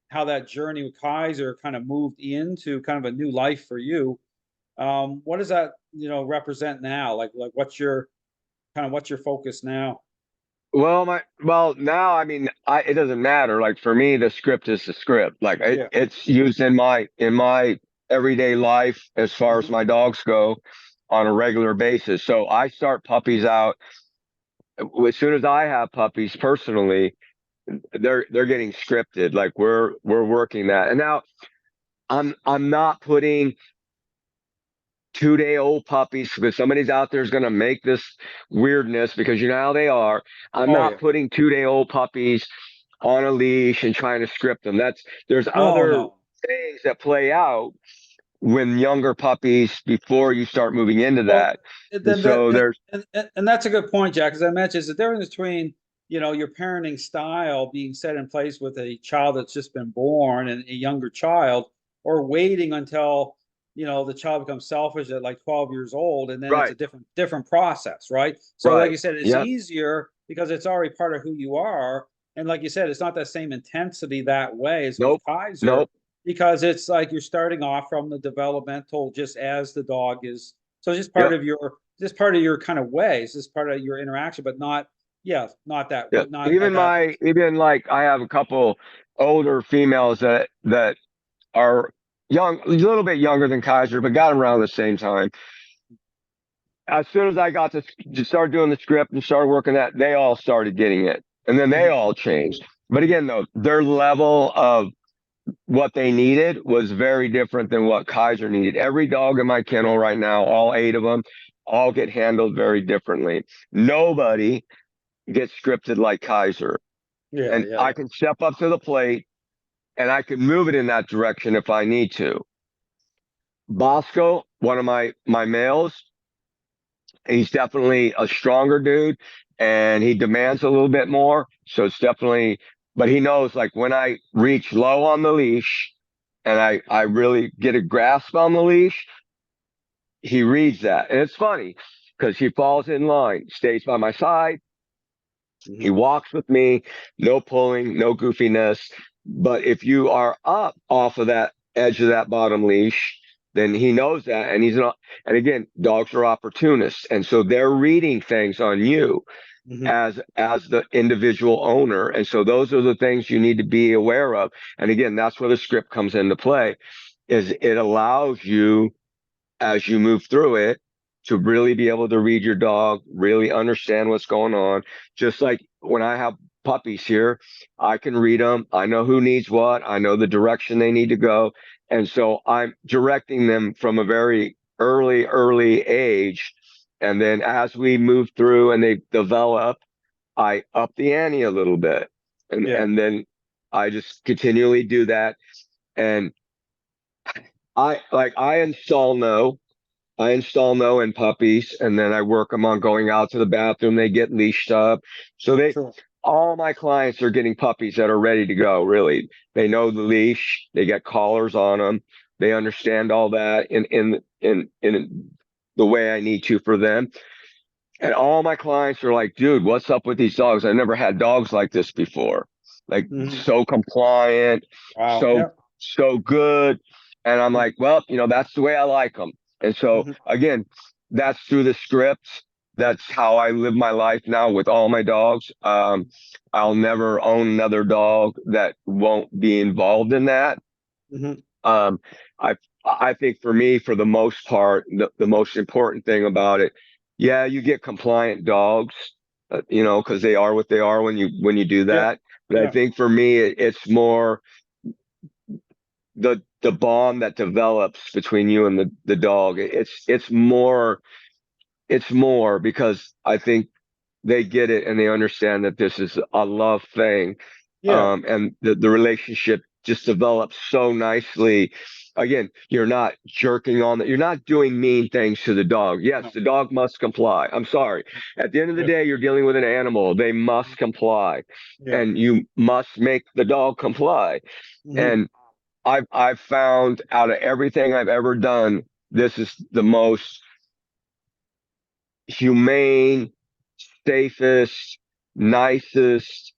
how that journey with Kaiser kind of moved into kind of a new life for you. What does that, represent now? Like what's your focus now? Well, now, I mean, it doesn't matter. Like for me, the script is the script. Like Yeah. it's used in my everyday life as far as Mhm. my dogs go on a regular basis. So I start puppies out as soon as I have puppies personally. they're getting scripted. Like we're working that. And now I'm not putting 2-day old puppies because somebody's out there is going to make this weirdness because you know how they are. I'm Oh, yeah. not putting 2-day old puppies on a leash and trying to script them. There's No, other no. things that play out when younger puppies before you start moving into Well, that. And then so there's and that's a good point, Jack, because I mentioned is the difference between, your parenting style being set in place with a child that's just been born and a younger child, or waiting until, the child becomes selfish at like 12 years old, and then it's a right, different process, right? So like right. you said, it's Yep, easier because it's already part of who you are. And like you said, it's not that same intensity that way as with nope, Kaiser, nope. because it's like you're starting off from the developmental just as the dog is. So Yep, just part of your kind of ways, just part of your interaction, but not, yeah, not that, yep. not at that. Even like I have a couple older females that are young, a little bit younger than Kaiser, but got around the same time. As soon as I got to start doing the script and started working that, they all started getting it. And then they Mhm, all changed. But again, though, their level of what they needed was very different than what Kaiser needed. Every dog in my kennel right now, all 8 of them, all get handled very differently. Nobody gets scripted like Kaiser. yeah, And yeah, I yeah. can step up to the plate and I can move it in that direction if I need to. Bosco, one of my males, he's definitely a stronger dude and he demands a little bit more. So it's definitely, but he knows like when I reach low on the leash and I really get a grasp on the leash, he reads that. And it's funny because he falls in line, stays by my side. He Mhm, walks with me, no pulling, no goofiness. But if you are up off of that edge of that bottom leash, then he knows that. And he's not, and again, dogs are opportunists. And so they're reading things on you mhm, as the individual owner. And so those are the things you need to be aware of. And again, that's where the script comes into play, is it allows you as you move through it to really be able to read your dog, really understand what's going on. Just like when I have puppies here, I can read them. I know who needs what. I know the direction they need to go. And so I'm directing them from a very early age. And then as we move through and they develop, I up the ante a little bit. yeah. And then I just continually do that. And I install no in puppies, and then I work them on going out to the bathroom. They get leashed up. So Sure. all my clients are getting puppies that are ready to go. Really, they know the leash. They get collars on them. They understand all that in the way I need to for them. And all my clients are like, dude, what's up with these dogs? I've never had dogs like this before. Like Mhm. so compliant, Wow. so Yeah. so good. And I'm Mhm, like, well, that's the way I like them. And so mhm, again, that's through the scripts. That's how I live my life now with all my dogs. I'll never own another dog that won't be involved in that. mhm. Um, I I think for me, for the most part, the most important thing about it, yeah, you get compliant dogs, because they are what they are when you do Yeah. that. But I Yeah. think for me, it's more the bond that develops between you and the dog. It's more because I think they get it and they understand that this is a love thing. Yeah. And the relationship just develops so nicely. Again, you're not jerking on that. You're not doing mean things to the dog. Yes, No. the dog must comply. I'm sorry. At the end of the Yeah. day, you're dealing with an animal. They must comply Yeah. and you must make the dog comply. Mhm. And I've found out of everything I've ever done, this is the most humane, safest, nicest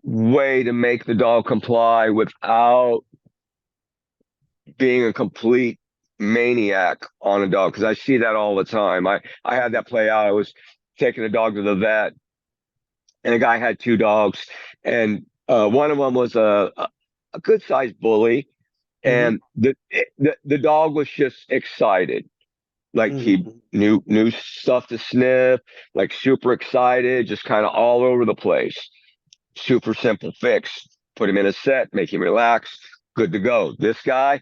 way to make the dog comply without being a complete maniac on a dog. Because I see that all the time. I had that play out. I was taking a dog to the vet, and a guy had 2 dogs, and one of them was a good sized bully, Mhm. and the dog was just excited. Like he Mhm. knew stuff to sniff, like super excited, just kind of all over the place. super simple fix. Put him in a set, make him relax, good to go. This guy,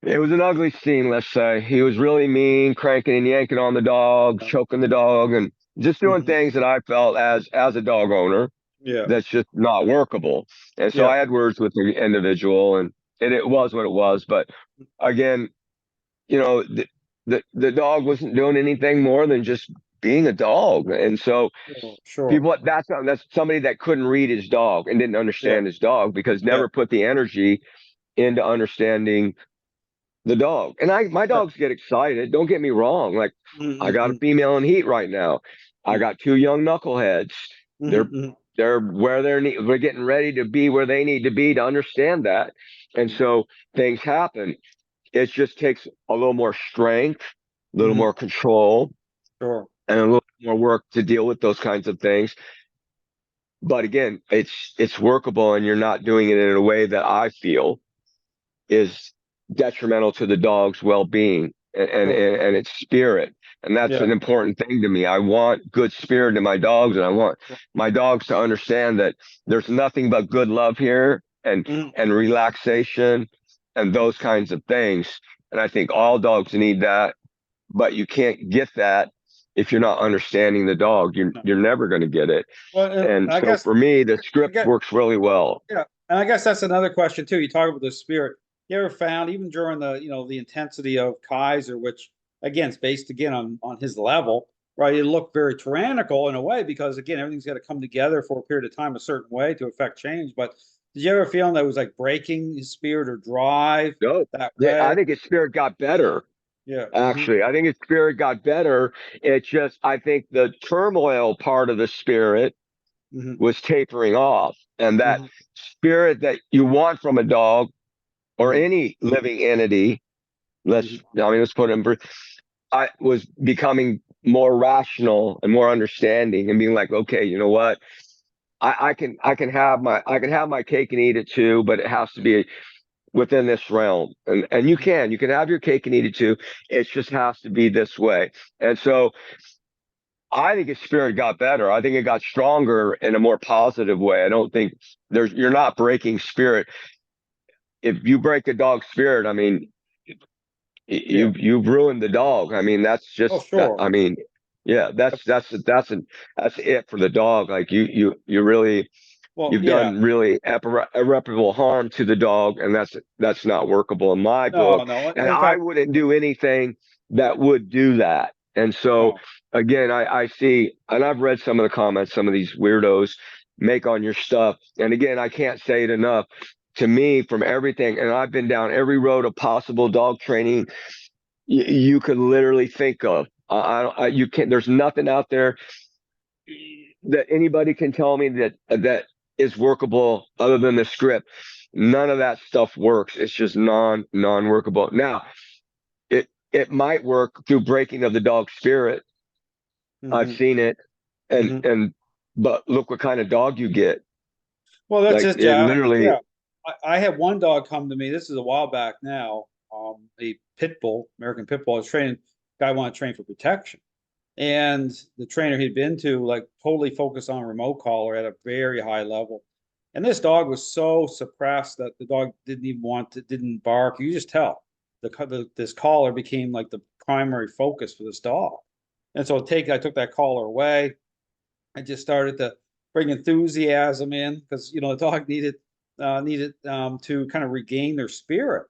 it was an ugly scene, let's say. He was really mean, cranking and yanking on the dog, choking the dog, and just doing Mhm. things that I felt as a dog owner Yeah, that's just not workable. And so yeah, I had words with the individual, and it was what it was. But again, the dog wasn't doing anything more than just being a dog. And so sure. people, that's somebody that couldn't read his dog and didn't Yeah, understand his dog because yeah, never put the energy into understanding the dog. And my yeah. dogs get excited. Don't get me wrong. Like, I got a Mm-hmm. female in heat right now. I got two young knuckleheads. They're Mm-hmm. they're where we're getting ready to be where they need to be to understand that. And so things happen. It just takes a little more strength, a little Mm-hmm. more control, Sure. and a little more work to deal with those kinds of things. But again, it's workable, and you're not doing it in a way that I feel is detrimental to the dog's well-being Sure. and its spirit. And that's Yeah. an important thing to me. I want good spirit in my dogs, and I want my dogs to understand that there's nothing but good love here Mm-hmm. and relaxation and those kinds of things. And I think all dogs need that, but you can't get that if you're not understanding the dog. You're never going to get it. Well, And I so guess for me, the I script get works really well. yeah, and I guess that's another question too. You talk about the spirit. You ever found even during the intensity of Kaiser, which again is based again on his level, right? It looked very tyrannical in a way because again everything's got to come together for a period of time a certain way to affect change. But did you ever feel that was like breaking his spirit or drive No, that yeah, I way? think his spirit got better. Yeah. Hmm. Actually, I think his spirit got better. It's just, I think the turmoil part of the spirit Hmm. was tapering off. And that Hmm. spirit that you want from a dog or Hmm. any living entity, Hmm. let's put it in, I was becoming more rational and more understanding and being like, okay, you know what? I can have my cake and eat it too, but it has to be within this realm. And you can have your cake and eat it too. It just has to be this way. And so I think his spirit got better. I think it got stronger in a more positive way. I don't think you're not breaking spirit. If you break a dog's spirit, I mean, Yeah. you've ruined the dog. I mean, that's Oh, just that. sure. I mean, yeah, that's it for the dog. Like you really Well, you've yeah. done really irreparable harm to the dog, and that's not workable in my book. No, no. And In I fact, wouldn't do anything that would do that. And so no. again, I see, and I've read some of the comments some of these weirdos make on your stuff. And again, I can't say it enough. To me, from everything, and I've been down every road of possible dog training you could literally think of. You can't. There's nothing out there that anybody can tell me that is workable other than the script. None of that stuff works. It's just non workable. Now, it might work through breaking of the dog spirit. I've Hmm. seen it, Hmm. but look what kind of dog you get. Well, that's Like just it yeah, literally, yeah. I had one dog come to me. This is a while back now. A pit bull, American pit bull. I was training. Guy wanted to train for protection, and the trainer he'd been to like totally focused on remote collar at a very high level. And this dog was so suppressed that the dog didn't bark. You just tell this collar became like the primary focus for this dog. And so I took that collar away. I just started to bring enthusiasm in because the dog needed to kind of regain their spirit,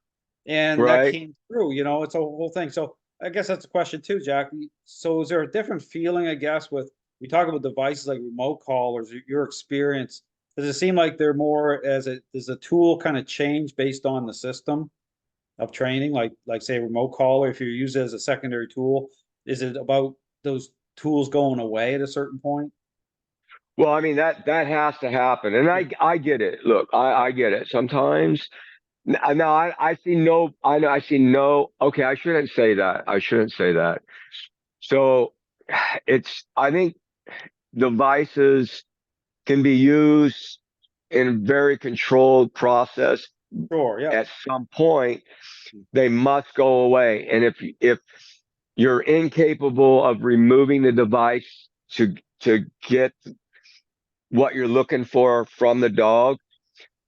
and that right? came through. It's a whole thing. So I guess that's a question too, Jack. So is there a different feeling? I guess with we talk about devices like remote collars, your experience. Does it seem like they're more does a tool kind of change based on the system of training, like say a remote collar, if you use it as a secondary tool, is it about those tools going away at a certain point? Well, I mean that has to happen, and Yeah. I get it. Look, I get it. Sometimes no, I see no. I know. I see no. Okay, I shouldn't say that. I shouldn't say that. So, I think devices can be used in a very controlled process. Sure, yeah. At some point, they must go away. And if you're incapable of removing the device to get what you're looking for from the dog,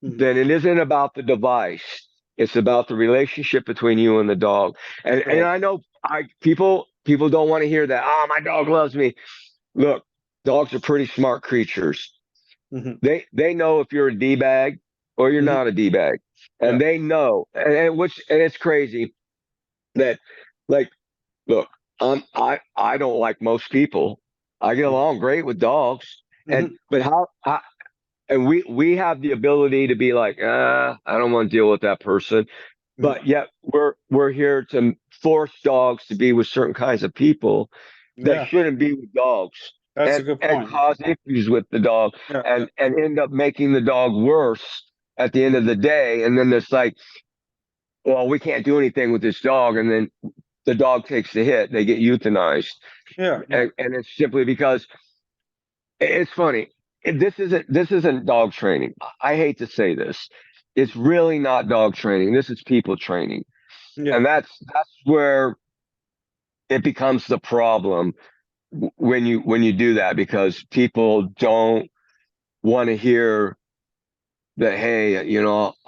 Mhm. then it isn't about the device. It's about the relationship between you and the dog. And Right. I know people don't want to hear that. Oh, my dog loves me. Look, dogs are pretty smart creatures. Mhm. They know if you're a D bag or you're Mhm. not a D bag, Yeah. and they know. And it's crazy that, like, look, I don't like most people. I get along great with dogs, Mhm. but and we have the ability to be like, I don't want to deal with that person. Mhm. But yet we're here to force dogs to be with certain kinds of people that Yeah, shouldn't be with dogs, that's a good and point. cause issues with the dog, Yeah, yeah. and end up making the dog worse at the end of the day. And then it's like, well, we can't do anything with this dog, and then the dog takes the hit. They get euthanized, Yeah, yeah. and it's simply because it's funny. This isn't dog training. I hate to say this. It's really not dog training. This is people training. Yeah. And that's where it becomes the problem when you do that, because people don't want to hear that, hey,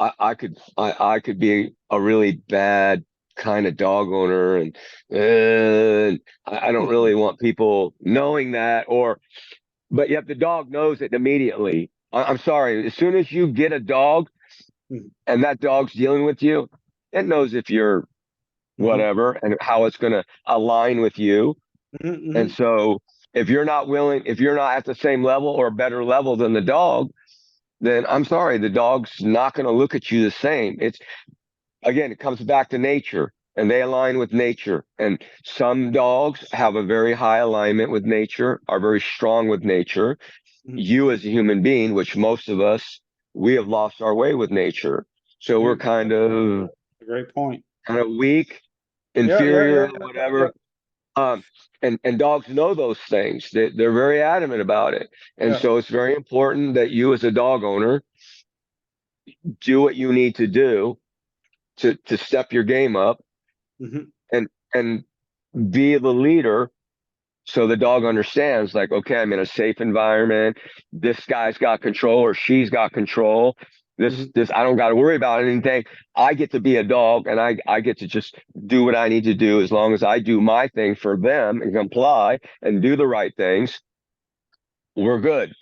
I could be a really bad kind of dog owner, and I don't really want people knowing that. Or but yet the dog knows it immediately. I'm sorry, as soon as you get a dog Mhm. and that dog's dealing with you, it knows if you're Mhm. whatever and how it's going to align with you. Mhm. And Mhm. so if you're not at the same level or better level than the dog, then I'm sorry, the dog's not going to look at you the same. It's again, it comes back to nature, and they align with nature. And some dogs have a very high alignment with nature, are very strong with nature. Mhm. You as a human being, which most of us, we have lost our way with nature. So we're Mhm. Great point. kind of weak, Yeah, yeah, inferior, yeah, or yeah, yeah, whatever. And dogs know those things. They're very adamant about it. And yeah. so it's very important that you as a dog owner do what you need to do to step your game up, Mhm. and be the leader, so the dog understands, like, okay, I'm in a safe environment. This guy's got control or she's got control. Mhm. This I don't got to worry about anything. I get to be a dog, and I get to just do what I need to do. As long as I do my thing for them and comply and do the right things, we're good.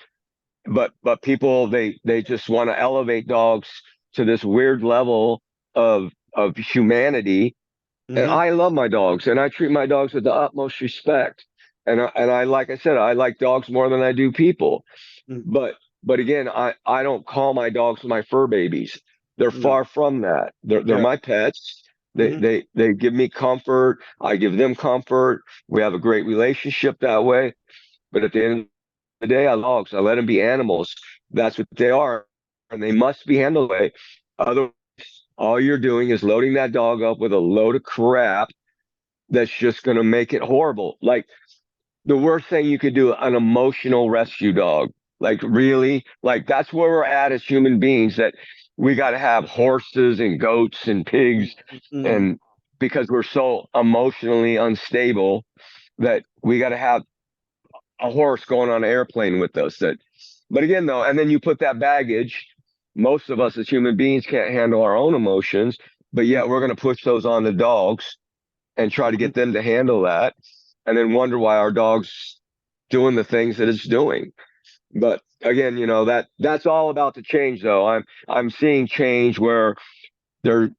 But people, they just want to elevate dogs to this weird level of humanity. And Mhm. I love my dogs, and I treat my dogs with the utmost respect. And I like I said, I like dogs more than I do people. Mhm. But again, I don't call my dogs my fur babies. They're No. far from that. They're Yeah. my pets. Mhm. They give me comfort. I give them comfort. We have a great relationship that way. But at the end of the day, I love dogs. I let them be animals. That's what they are, and they must be handled that way. Otherwise, all you're doing is loading that dog up with a load of crap that's just going to make it horrible. Like, the worst thing you could do, an emotional rescue dog. Like, really? Like, that's where we're at as human beings, that we got to have horses and goats and pigs, Mhm. and because we're so emotionally unstable, that we got to have a horse going on an airplane with us. That, but again, though, and then you put that baggage. Most of us as human beings can't handle our own emotions, but yet we're going to push those on the dogs and try to Mhm. get them to handle that, and then wonder why our dog's doing the things that it's doing. But again, that's all about to change, though. I'm seeing change where they're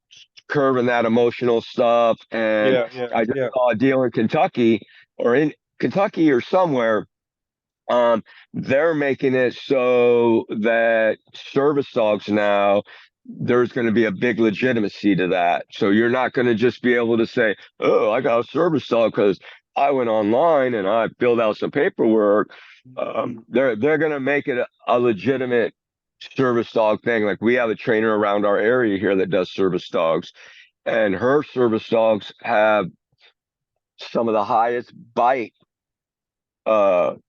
curbing that emotional stuff. And Yeah, yeah, I just yeah. saw a deal in Kentucky, or in Kentucky or somewhere. They're making it so that service dogs now, there's going to be a big legitimacy to that. So you're not going to just be able to say, "Oh, I got a service dog because I went online and I filled out some paperwork." Mhm. They're going to make it a legitimate service dog thing. Like, we have a trainer around our area here that does service dogs, and her service dogs have some of the highest bite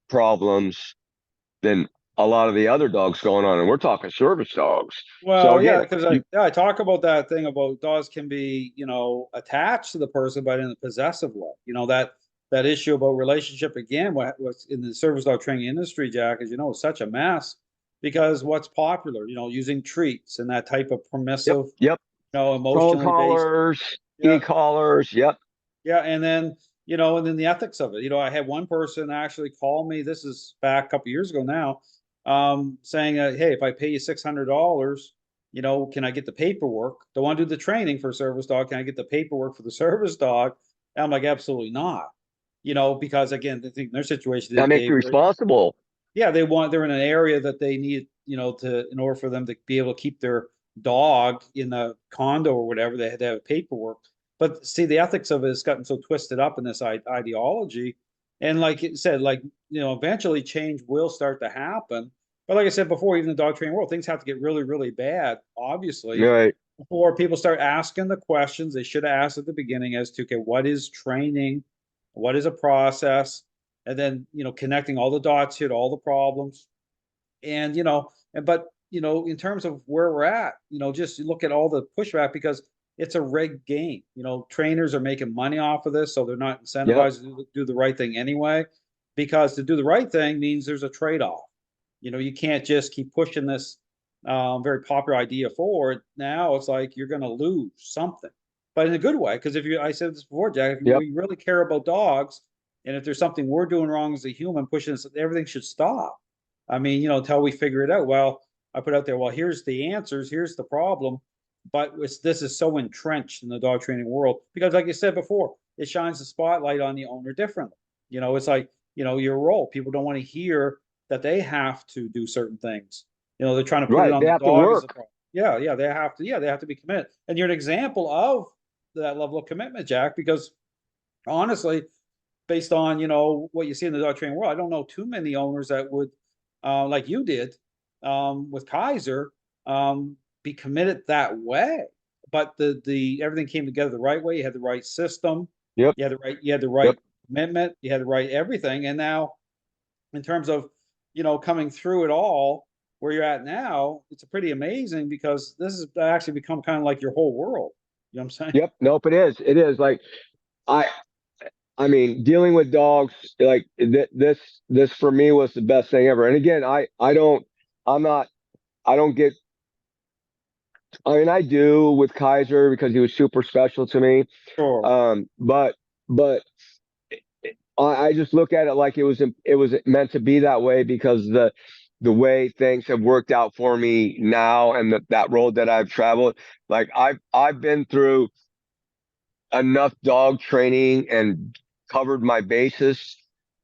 problems than a lot of the other dogs going on, and we're talking service dogs. So Well, yeah, again, because you I talk about that thing about dogs can be, attached to the person, but in a possessive way. That that issue about relationship again, what's in the service dog training industry, Jack, is, is such a mess because what's popular, using treats and that type of Yep. permissive, Yep. Phone emotionally based. callers, Yeah. e-collars. Yep. Yeah. And then, and then the ethics of it. I had one person actually call me, this is back a couple years ago now, saying, hey, if I pay you $600, can I get the paperwork? Don't want to do the training for a service dog. Can I get the paperwork for the service dog? And I'm like, absolutely not. Because again, I think in their situation, That makes you responsible. yeah, they're in an area that they need, in order for them to be able to keep their dog in the condo or whatever, they had to have paperwork. But see, the ethics of it has gotten so twisted up in this ideology. And like it said, eventually change will start to happen. But like I said before, even in the dog training world, things have to get really, really bad, obviously, Right. before people start asking the questions they should have asked at the beginning as to, okay, what is training? What is a process? And then, connecting all the dots here to all the problems. And, in terms of where we're at, just look at all the pushback because it's a rigged game. Trainers are making money off of this, so they're not Yep. incentivized to do the right thing anyway, because to do the right thing means there's a trade-off. You can't just keep pushing this very popular idea forward. Now it's like you're going to lose something, but in a good way. Because I said this before, Jack, if Yep. we really care about dogs, and if there's something we're doing wrong as a human, pushing this, everything should stop. I mean, until we figure it out. Well, I put out there, well, here's the answers, here's the problem, but this is so entrenched in the dog training world because, like you said before, it shines the spotlight on the owner differently. It's like your role. People don't want to hear that they have to do certain things. They're trying to put it Right. on They the have to dog as a work. problem. Yeah, they have to. Yeah, they have to be committed. And you're an example of that level of commitment, Jack. Because honestly, based on what you see in the dog training world, I don't know too many owners that would, like you did, with Kaiser, be committed that way. But the everything came together the right way. You had the right system. Yep. You had the right Yep. commitment. You had the right everything. And now, in terms of coming through it all where you're at now, it's pretty amazing because this has actually become kind of like your whole world. You know what I'm saying? Yep. Nope. It is. It is like I. I mean, dealing with dogs, like this for me was the best thing ever. And again, I'm not, I don't get. I mean, I do with Kaiser because he was super special to me. Sure. But I just look at it like it was meant to be that way because the way things have worked out for me now and that road that I've traveled, like I've been through enough dog training and covered my bases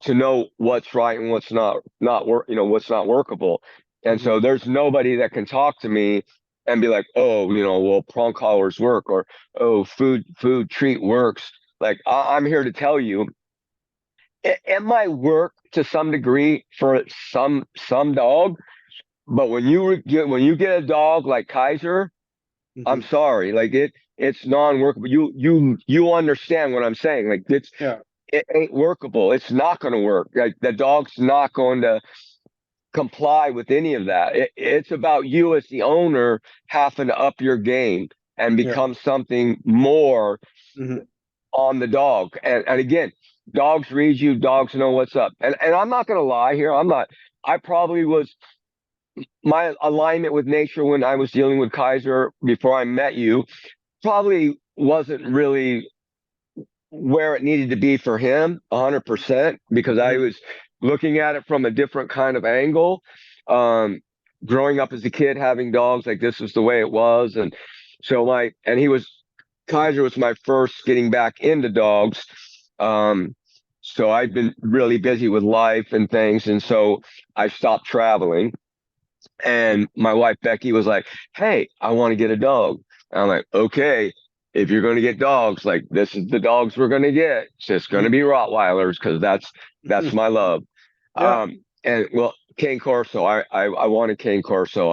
to know what's right and what's not work, what's not workable. And so there's nobody that can talk to me and be like, oh, well, prong collars work or oh, food treat works. Like I'm here to tell you, it might work to some degree for some dog, but when you get a dog like Kaiser, I'm sorry, like it's non-workable. You understand what I'm saying? Like Yeah. it ain't workable. It's not going to work. Like the dog's not going to comply with any of that. It's about you as the owner having to up your game and Yeah. become something more Mhm. on the dog. And again, dogs read you, dogs know what's up. And I'm not gonna lie here. I probably was my alignment with nature when I was dealing with Kaiser before I met you probably wasn't really where it needed to be for him 100% because I was looking at it from a different kind of angle. Growing up as a kid, having dogs, like this was the way it was. And so Kaiser was my first getting back into dogs. So I've been really busy with life and things. And so I stopped traveling. And my wife, Becky, was like, hey, I want to get a dog. And I'm like, okay, if you're going to get dogs, like this is the dogs we're going to get. It's just going to be Rottweilers because that's my love. Yeah. And well, Cane Corso, I wanted Cane Corso.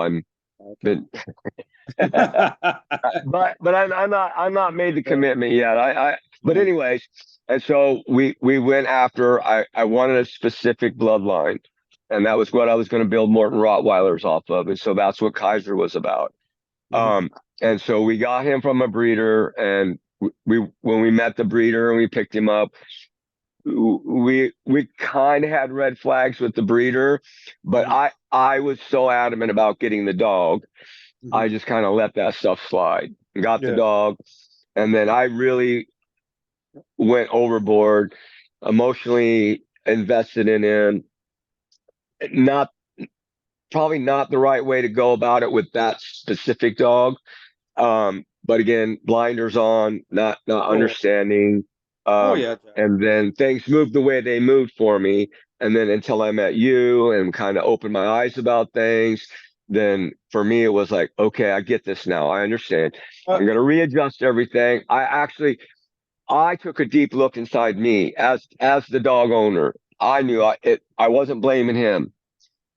Okay. But I'm not made the commitment yet. But anyways, and so we went after I wanted a specific bloodline, and that was what I was going to build Morton Rottweilers off of, and so that's what Kaiser was about. And so we got him from a breeder, and we when we met the breeder and we picked him up, we kind of had red flags with the breeder, but Mhm. I was so adamant about getting the dog. I Mhm. just kind of let that stuff slide. Got the Yeah. dog, and then I really went overboard, emotionally invested in him. Not Probably not the right way to go about it with that specific dog. But again, blinders on, not Oh, understanding. oh Um, yeah, Jack. and then things moved the way they moved for me. And then until I met you and kind of opened my eyes about things, then for me it was like, okay, I get this now. I understand. Uh, I'm gonna readjust everything. I took a deep look inside me as the dog owner. I knew I wasn't blaming him.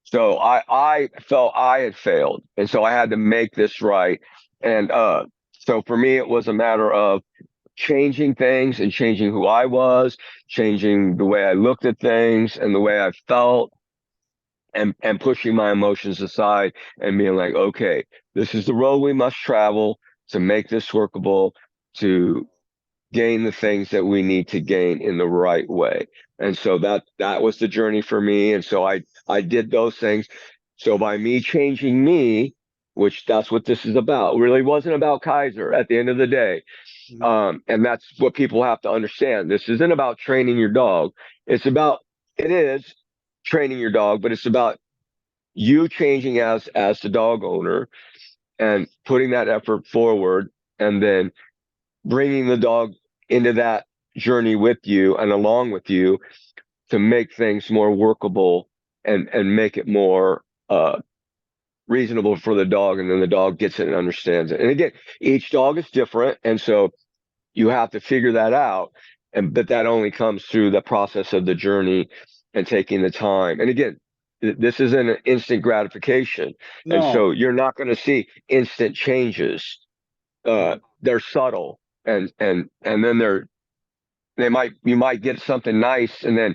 So I felt I had failed, and so I had to make this right. And so for me, it was a matter of changing things and changing who I was, changing the way I looked at things and the way I felt, and pushing my emotions aside and being like, okay, this is the road we must travel to make this workable, to gain the things that we need to gain in the right way. And so that was the journey for me. And so I did those things. So by me changing me, which that's what this is about, really wasn't about Kaiser at the end of the day. mhm. And that's what people have to understand. This isn't about training your dog. It is training your dog, but it's about you changing as the dog owner and putting that effort forward, and then bringing the dog into that journey with you and along with you to make things more workable, and make it more reasonable for the dog, and then the dog gets it and understands it. And again, each dog is different, and so you have to figure that out. And but that only comes through the process of the journey and taking the time. And again, this isn't an instant gratification, and No. so you're not going to see instant changes. Mhm. They're subtle, and then you might get something nice, and then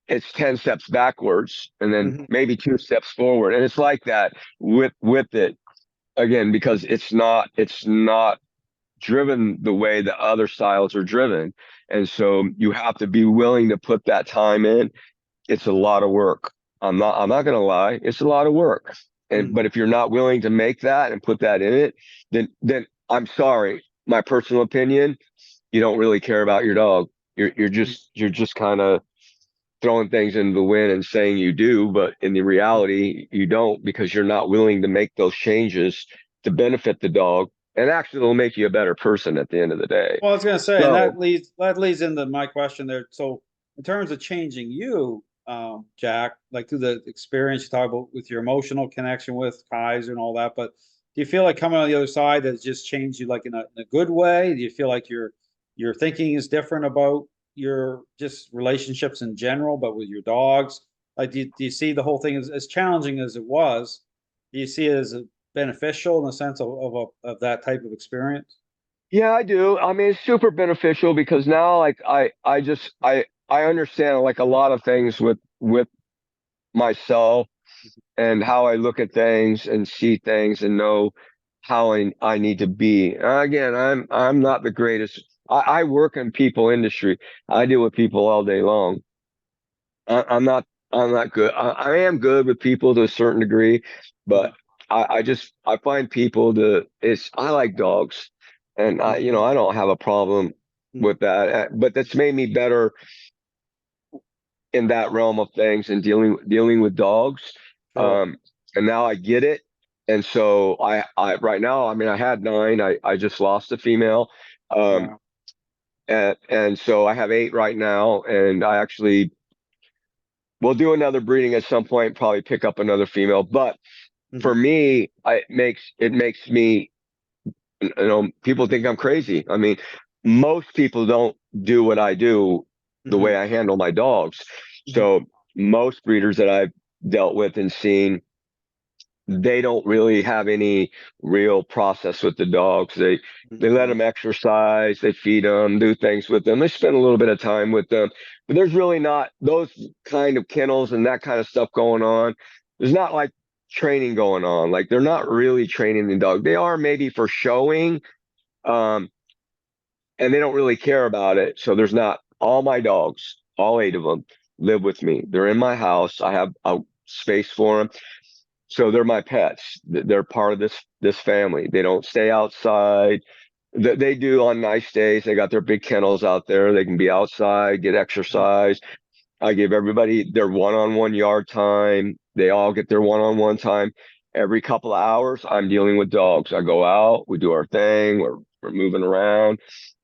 it's 10 steps backwards, and then Mhm. maybe 2 steps forward. And it's like that with it, again, because it's not driven the way the other styles are driven. And so you have to be willing to put that time in. It's a lot of work. I'm not gonna lie, it's a lot of work. And Mhm. but if you're not willing to make that and put that in it, then I'm sorry, my personal opinion, you don't really care about your dog. You're just kind of throwing things into the wind and saying you do, but in the reality, you don't, because you're not willing to make those changes to benefit the dog. And actually, it'll make you a better person at the end of the day. Well, I was gonna say, and So, that leads into my question there. So, in terms of changing you, Jack, like through the experience you talk about with your emotional connection with Kaiser and all that, but do you feel like coming on the other side has just changed you, like in a good way? Do you feel like your thinking is different about your just relationships in general, but with your dogs? Like, do you see the whole thing as challenging as it was? Do you see it as a beneficial in the sense of that type of experience? yeah, I do. I mean, it's super beneficial because now, like, I understand like a lot of things with myself and how I look at things and see things and know how I need to be. Again, I'm not the greatest. I work in people industry. I deal with people all day long. I'm not good. I am good with people to a certain degree, but Mhm. I find people to it's I like dogs, and Mhm. I don't have a problem Mhm. with that. But that's made me better in that realm of things and dealing with dogs. Sure. Um, and now I get it. And so I right now, I mean, I had nine. I just lost a female. Um, Wow. and so I have eight right now, and I actually will do another breeding at some point, probably pick up another female. But for Mhm. me, it makes me, people think I'm crazy. I mean, most people don't do what I do the Mhm. way I handle my dogs. Mhm. So most breeders that I've dealt with and seen, they don't really have any real process with the dogs. They let Mhm. them exercise, they feed them, do things with them. They spend a little bit of time with them, but there's really not those kind of kennels and that kind of stuff going on. There's not like training going on. Like they're not really training the dog. They are maybe for showing, um, and they don't really care about it. So there's not all my dogs, all 8 of them, live with me. They're in my house. I have a space for them. So they're my pets. They're part of this family. They don't stay outside. They do on nice days. They got their big kennels out there. They can be outside, get exercise. I give everybody their one-on-one yard time. They all get their one-on-one time. Every couple of hours, I'm dealing with dogs. I go out, we do our thing, we're moving around,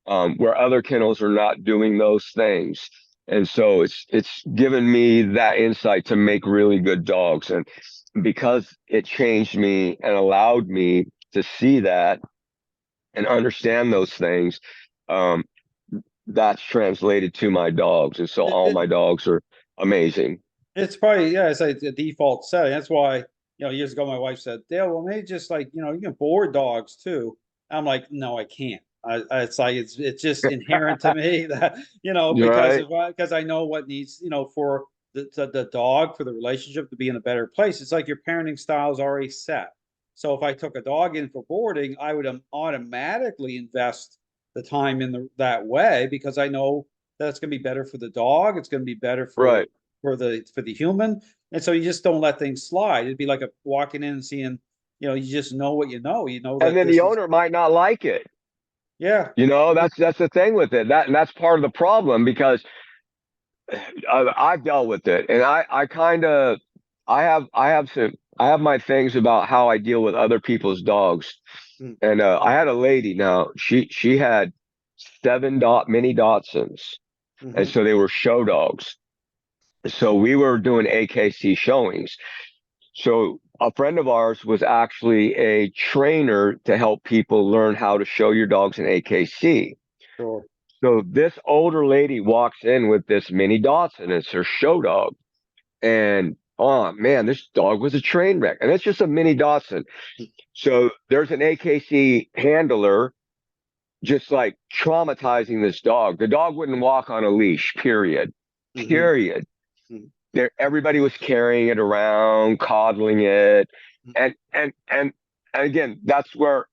where other kennels are not doing those things. And so it's given me that insight to make really good dogs. And because it changed me and allowed me to see that and understand those things, um, that's translated to my dogs. And so It, all it, my dogs are amazing. it's probably, yeah, it's like the default setting. That's why, years ago, my wife said, Dale, well, maybe just like, you can board dogs too. I'm like, no, I can't. It's like, it's just inherent to me that, Right, because I know what needs, for the dog, for the relationship to be in a better place. It's like your parenting style is already set. So if I took a dog in for boarding, I would automatically invest the time in that way, because I know that's going to be better for the dog. It's going to be better for right. the human. And so you just don't let things slide. It'd be like walking in and seeing, you just know what you know And that then the this is, owner might not like it. yeah. That's the thing with it. And that's part of the problem because I've dealt with it, and I kind of I have my things about how I deal with other people's dogs. Mm, And I had a lady now. She had 7 mini Dachshunds, and mhm. so they were show dogs. So we were doing AKC showings. So a friend of ours was actually a trainer to help people learn how to show your dogs in AKC. Sure. So this older lady walks in with this mini Dachshund. It's her show dog. And oh man, this dog was a train wreck. And it's just a mini Dachshund. So there's an AKC handler just like traumatizing this dog. The dog wouldn't walk on a leash, period. Hmm. Period. There, everybody was carrying it around, coddling it. And again, that's where,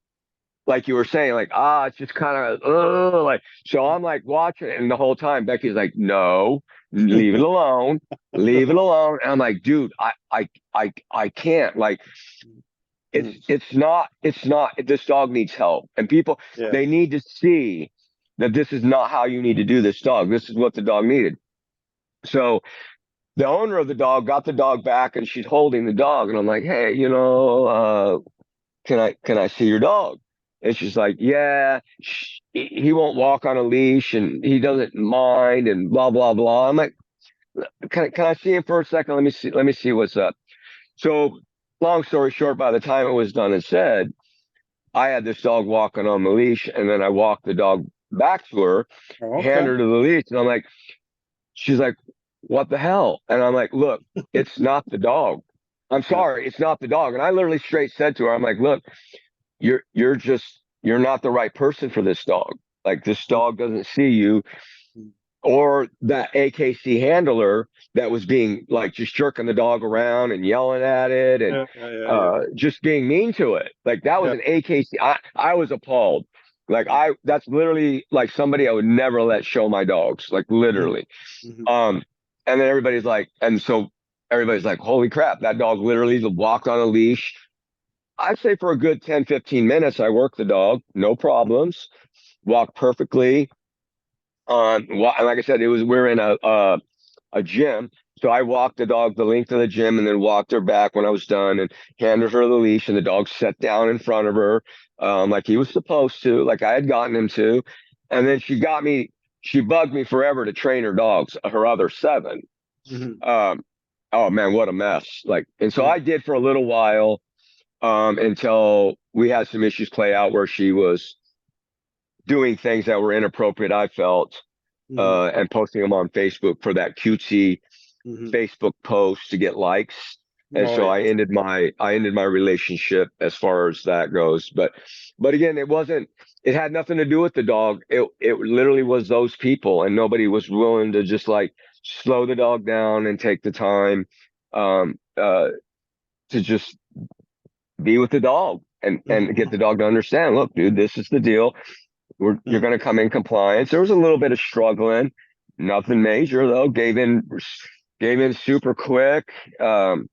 like you were saying, like, it's just kind of like, so I'm like watching it, and the whole time Becky's like, no, leave it alone, leave it alone. And I'm like, dude, I can't. Like, it's not, this dog needs help. And people, Yeah. they need to see that this is not how you need to do this dog. This is what the dog needed. So the owner of the dog got the dog back, and she's holding the dog. And I'm like, hey, can I see your dog? And she's like, yeah, he won't walk on a leash and he doesn't mind and blah, blah, blah. I'm like, can I see him for a second? Let me see what's up. So long story short, by the time it was done and said, I had this dog walking on the leash, and then I walked the dog back to her, Oh, hand okay. her to the leash. And I'm like, she's like, what the hell? And I'm like, look, it's not the dog. I'm Yeah. sorry, it's not the dog. And I literally straight said to her, I'm like, look, you're not the right person for this dog. Like, this dog doesn't see you. Or that AKC handler that was being like just jerking the dog around and yelling at it and Yeah. Yeah. Yeah. Yeah. just being mean to it. Like, that was Yeah. an AKC. I was appalled. Like, that's literally like somebody I would never let show my dogs, like Mhm. literally. Mhm. Um, and then everybody's like, holy crap, that dog literally walked on a leash. I'd say for a good 10, 15 minutes, I worked the dog, no problems, walked perfectly. And like I said, we're in a gym. So I walked the dog the length of the gym and then walked her back when I was done and handed her the leash, and the dog sat down in front of her, like he was supposed to, like I had gotten him to. And then she bugged me forever to train her dogs, her other 7. Mhm. Um, oh man, what a mess. Like, and so Mhm. I did for a little while, until we had some issues play out where she was doing things that were inappropriate, I felt, Mhm. and posting them on Facebook for that cutesy Mhm. Facebook post to get likes. And Oh so yeah. I ended my relationship as far as that goes. But again, it had nothing to do with the dog. It literally was those people, and nobody was willing to just like slow the dog down and take the time, um, to just be with the dog and get Mhm. the dog to understand, look, dude, this is the deal. You're Mhm. going to come in compliance. There was a little bit of struggling, Nothing major though. Gave in super quick. And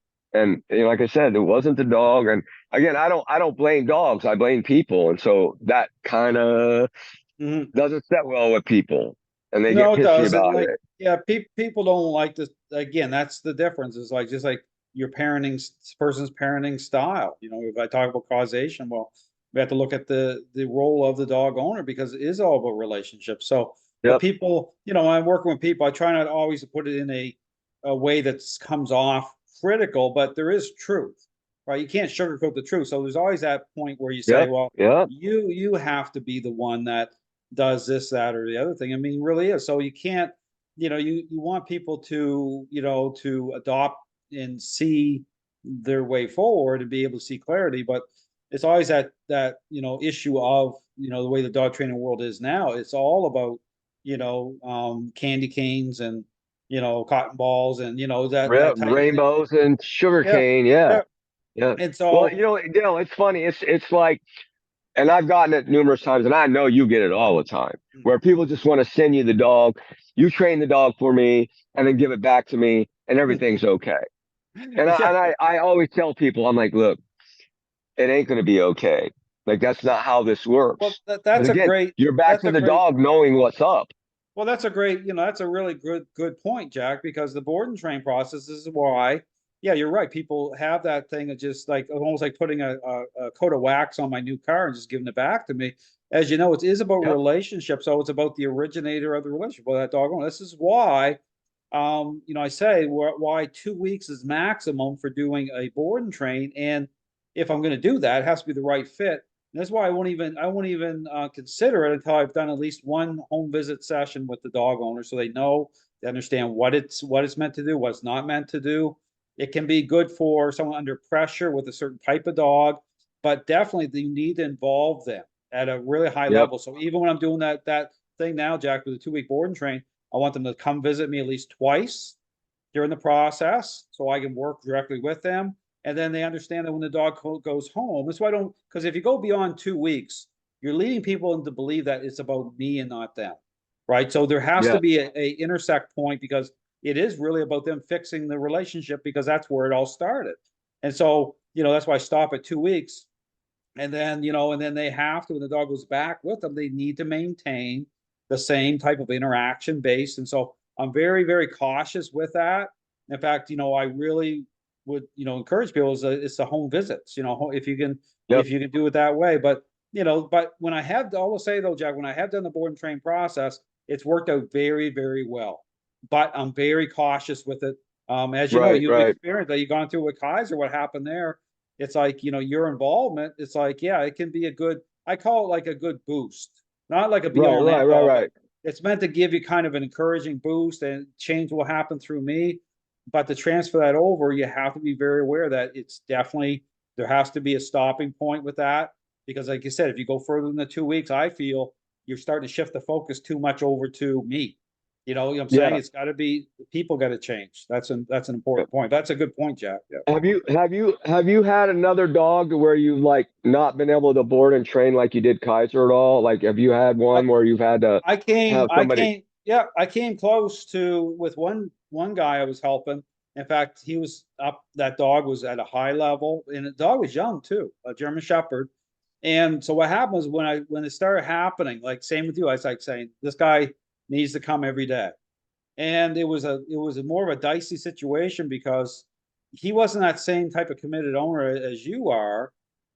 you know, like I said, it wasn't the dog. And again, I don't blame dogs. I blame people. And so that kind of Mhm. doesn't set well with people, and they get No, it pissy doesn't. about Like, it. yeah, people don't like this. Again, that's the difference. It's like just like your person's parenting style. You know, if I talk about causation, well, we have to look at the role of the dog owner because it is all about relationships. So, but Yep. people, you know, when I'm working with people, I try not always to put it in a way that comes off critical, but there is truth, right? You can't sugarcoat the truth. So there's always that point where you say, Yep. well, Yep. you have to be the one that does this, that, or the other thing. I mean, it really is. So you can't, you know, you want people to, you know, to adopt and see their way forward and be able to see clarity. But it's always that, you know, issue of, you know, the way the dog training world is now. It's all about, you know, candy canes and, you know, cotton balls and, you know, that Yep. type of thing. Rainbows and Yeah. sugarcane. Yeah. Yeah. Yeah. And Well, so, you know, it's funny. It's like, and I've gotten it numerous times, and I know you get it all the time, where people just want to send you the dog, you train the dog for me, and then give it back to me, and everything's okay. yeah. I always tell people, I'm like, look, it ain't going to be okay. Like, that's not how this Well, works. But that's a again, great, you're back that's to a the great dog knowing what's up. Well, that's a great, you know, that's a really good point, Jack, because the board and train process is why, yeah, you're right. People have that thing of just like almost like putting a coat of wax on my new car and just giving it back to me. As you know, it is about Yep. relationships. So it's about the originator of the relationship, well, that dog owner. This is why, you know, I say why 2 weeks is maximum for doing a board and train. And if I'm going to do that, it has to be the right fit. And that's why I won't even consider it until I've done at least one home visit session with the dog owner, so they know, they understand what it's meant to do, what it's not meant to do. It can be good for someone under pressure with a certain type of dog, but definitely you need to involve them at a really high Yep. level. So even when I'm doing that thing now, Jack, with a 2 week board and train, I want them to come visit me at least twice during the process so I can work directly with them. And then they understand that when the dog goes home, that's why I don't, because if you go beyond 2 weeks, you're leading people into believe that it's about me and not them. Right. So there has to Yeah. be a intersect point because it is really about them fixing the relationship because that's where it all started. And so, you know, that's why I stop at 2 weeks. And then, you know, and then they have to, when the dog goes back with them, they need to maintain the same type of interaction base. And so I'm very, very cautious with that. In fact, you know, I really would, you know, encourage people is it's the home visits, you know, Yep. if you can do it that way. But, you know, but when I will say though, Jack, when I have done the board and train process, it's worked out very, very well. But I'm very cautious with it. As you know, Right. you've Right. experienced that you've gone through with Kaiser, what happened there, it's like, you know, your involvement, it's like, yeah, it can be a good, I call it like a good boost, not like a be Right. all and Right. end Right. all, but Right. it's meant to give you kind of an encouraging boost and change will happen through me. But to transfer that over, you have to be very aware that it's definitely, there has to be a stopping point with that. Because like you said, if you go further than the 2 weeks, I feel you're starting to shift the focus too much over to me. You know what I'm saying? Yeah. It's got to be, people got to change. That's an important point. That's a good point, Jack. Yeah. Have you had another dog where you've like not been able to board and train like you did Kaiser at all? Like, have you had I, one where you've had to have somebody? yeah, I came close to with one guy I was helping. In fact, he was up, that dog was at a high level, and the dog was young too, a German Shepherd. And so what happened was when it started happening, like same with you, I was like saying, this guy needs to come every day. And it was a more of a dicey situation because he wasn't that same type of committed owner as you are.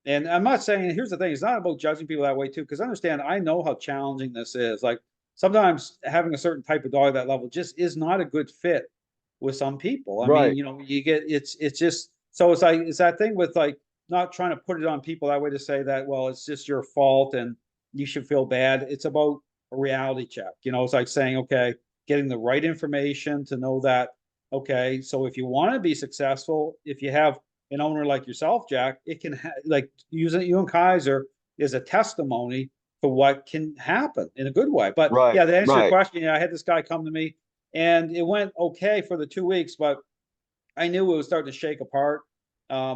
And I'm not saying, here's the thing, it's not about judging people that way too, because understand, I know how challenging this is. Like sometimes having a certain type of dog at that level just is not a good fit with some people. I mean, Right. you know, you get, it's just, so it's like, it's that thing with like not trying to put it on people that way to say that, well, it's just your fault and you should feel bad. It's about a reality check. You know, it's like saying, okay, getting the right information to know that, okay, so if you want to be successful, if you have an owner like yourself, Jack, it can like using you and Kaiser is a testimony for what can happen in a good way. But Right. yeah, to answer your Right. question, yeah, I had this guy come to me and it went okay for the 2 weeks, but I knew it was starting to shake apart.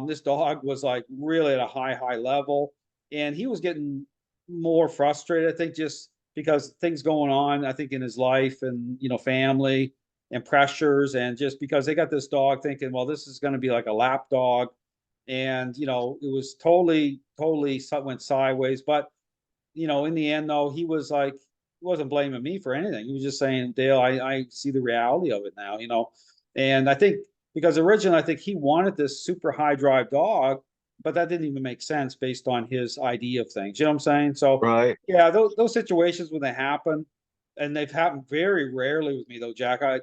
This dog was like really at a high level, and he was getting more frustrated. I think just because things going on, I think, in his life and, family and pressures, and just because they got this dog thinking, well, this is going to be like a lap dog. And, it was totally went sideways. But, in the end, though, he was like, he wasn't blaming me for anything. He was just saying, Dale, I see the reality of it now. And I think because originally I think he wanted this super high drive dog, but that didn't even make sense based on his idea of things. You know what I'm saying? So Right. yeah, those situations when they happen, and they've happened very rarely with me though, Jack. I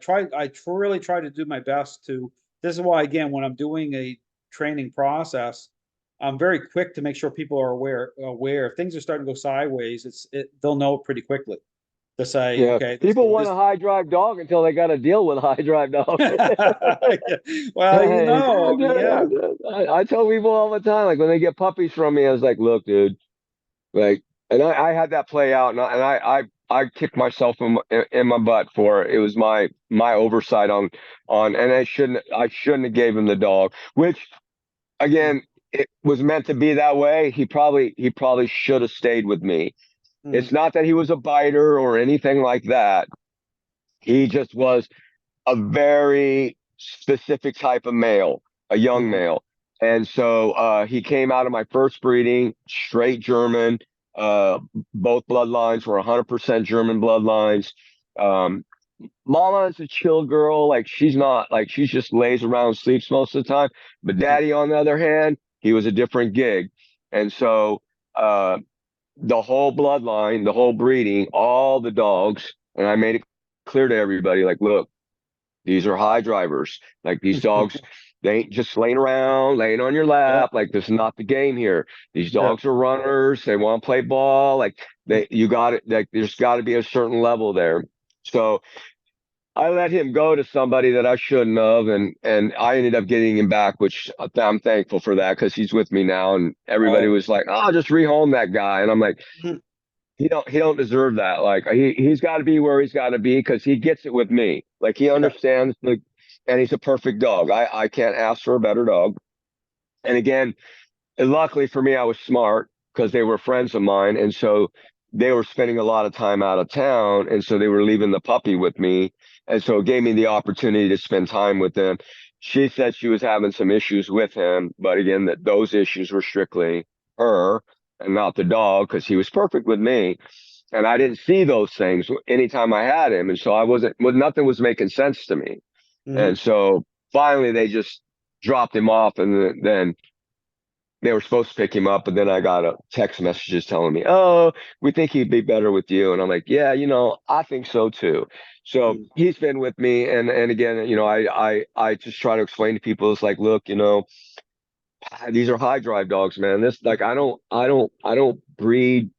really try to do my best to. This is why, again, when I'm doing a training process, I'm very quick to make sure people are aware. If things are starting to go sideways, they'll know it pretty quickly to say, Yeah. okay, People want a high drive dog until they got to deal with a high drive dog. well, yeah. I tell people all the time, like when they get puppies from me, I was like, look, dude, like, and I had that play out, and I kicked myself in my butt for it. It was my oversight and I shouldn't have gave him the dog, which again, it was meant to be that way. He probably should have stayed with me. It's not that he was a biter or anything like that. He just was a very specific type of male, a young male. And so he came out of my first breeding, straight German. Both bloodlines were 100% German bloodlines. Mama is a chill girl. Like she's not like she just lays around, sleeps most of the time. But daddy, on the other hand, he was a different gig. And so the whole bloodline, the whole breeding, all the dogs, and I made it clear to everybody, like, look, these are high drivers. Like these dogs, they ain't just laying around, laying on your lap. Like this is not the game here. These dogs are runners. They want to play ball. Like you got it. Like there's got to be a certain level there. So I let him go to somebody that I shouldn't have, and I ended up getting him back, which I'm thankful for that because he's with me now. And everybody was like, "Oh, just rehome that guy," and I'm like, he don't deserve that. Like he's got to be where he's got to be because he gets it with me. Like he understands, like, and he's a perfect dog. I can't ask for a better dog. And again, and luckily for me, I was smart because they were friends of mine, and so they were spending a lot of time out of town, and so they were leaving the puppy with me, and so it gave me the opportunity to spend time with them. She said she was having some issues with him, but again, that those issues were strictly her and not the dog because he was perfect with me, and I didn't see those things anytime I had him, and so I wasn't. Well, nothing was making sense to me, and so finally they just dropped him off, and then they were supposed to pick him up, but then I got a text messages telling me, "Oh, we think he'd be better with you." And I'm like, "Yeah, I think so too." So he's been with me, and again, I just try to explain to people, it's like, look, these are high drive dogs, man. This like I don't breed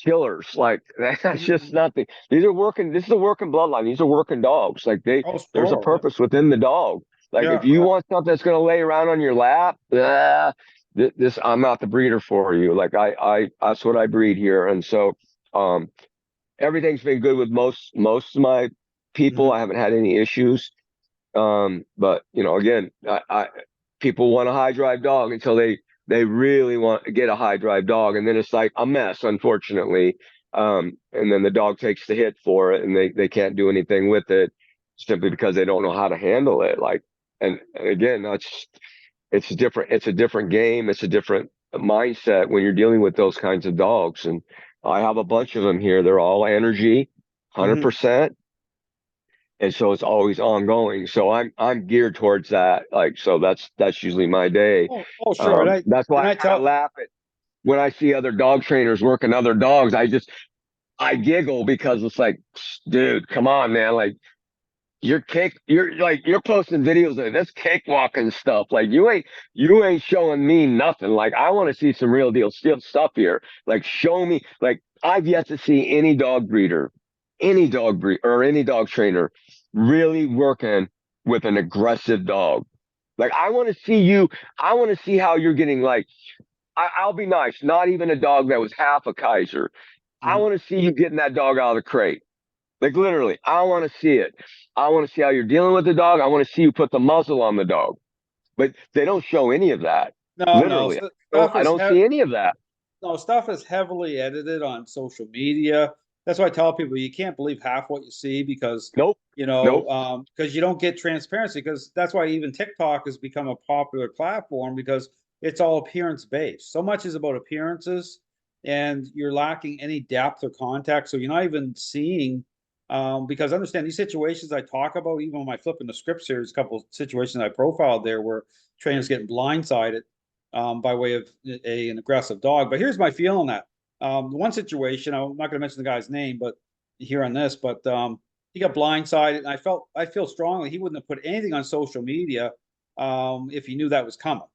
killers. Like that's just nothing. These are working. This is a working bloodline. These are working dogs. Like there's a purpose within the dog. Like if you want something that's going to lay around on your lap, this I'm not the breeder for you. Like I that's what I breed here. And so everything's been good with most of my people. I haven't had any issues. But again, I people want a high drive dog until they really want to get a high drive dog, and then it's like a mess, unfortunately. And then the dog takes the hit for it, and they can't do anything with it simply because they don't know how to handle it. Like, and again, it's a different game. It's a different mindset when you're dealing with those kinds of dogs. And I have a bunch of them here. They're all energy, 100%. And so it's always ongoing. So I'm geared towards that. Like, so that's usually my day. Sure. That's why I kind of laugh at when I see other dog trainers working other dogs. I giggle because it's like, dude, come on, man. Like you're posting videos of this cakewalking stuff. Like you ain't showing me nothing. Like I want to see some real deal stuff here. Like show me, like I've yet to see any dog breeder, or any dog trainer really working with an aggressive dog. Like I want to see how you're getting like, I'll be nice, not even a dog that was half a Kaiser. I want to see you getting that dog out of the crate. Like literally, I want to see it. I want to see how you're dealing with the dog. I want to see you put the muzzle on the dog. But they don't show any of that. No, Literally, I don't see any of that. no, stuff is heavily edited on social media. That's why I tell people you can't believe half what you see because, Nope. you Nope. know, because you don't get transparency. Because that's why even TikTok has become a popular platform because it's all appearance based. So much is about appearances, and you're lacking any depth or context. So you're not even seeing. Because understand these situations I talk about, even when I flip in the script series, a couple of situations I profiled there where trainers getting blindsided by way of an aggressive dog. But here's my feel on that. One situation, I'm not going to mention the guy's name, but here on this, but he got blindsided, and I feel strongly he wouldn't have put anything on social media if he knew that was coming,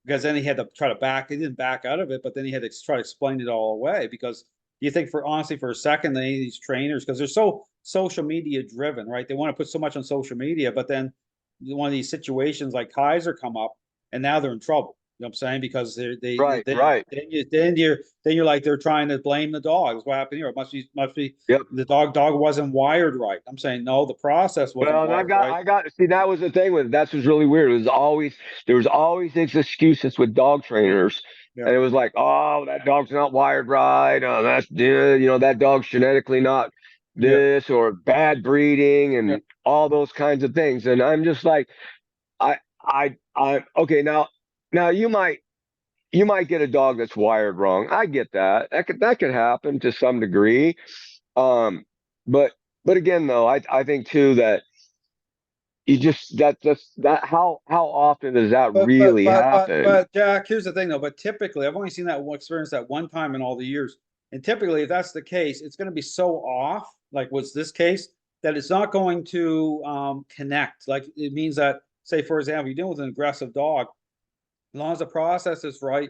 because then he had to try to back. He didn't back out of it, but then he had to try to explain it all away. Because do you think, for honestly, for a second, that any of these trainers, because they're so social media driven, right? They want to put so much on social media, but then one of these situations like Kaiser come up, and now they're in trouble. You know what I'm saying? Because Right. Right. then you're like they're trying to blame the dog. That's what happened here. It must be Yep. the dog wasn't wired right. I'm saying no, the process wasn't Well, and wired right. I got see that was the thing with it. That's what's really weird. There was always these excuses with dog trainers, Yeah. and it was like, oh, that dog's not wired right. Oh, that dog's genetically not Yeah. this, or bad breeding Yeah. and all those kinds of things. And I'm just like, I okay, now you might get a dog that's wired wrong. I get that. That could happen to some degree. Um, but again, though, I think too that you just that how often does that really happen? But Jack, here's the thing though. But typically, I've only seen that one experience that one time in all the years. And typically, if that's the case, it's going to be so off, like was this case, that it's not going to connect. Like it means that, say, for example, you're dealing with an aggressive dog, as long as the process is right,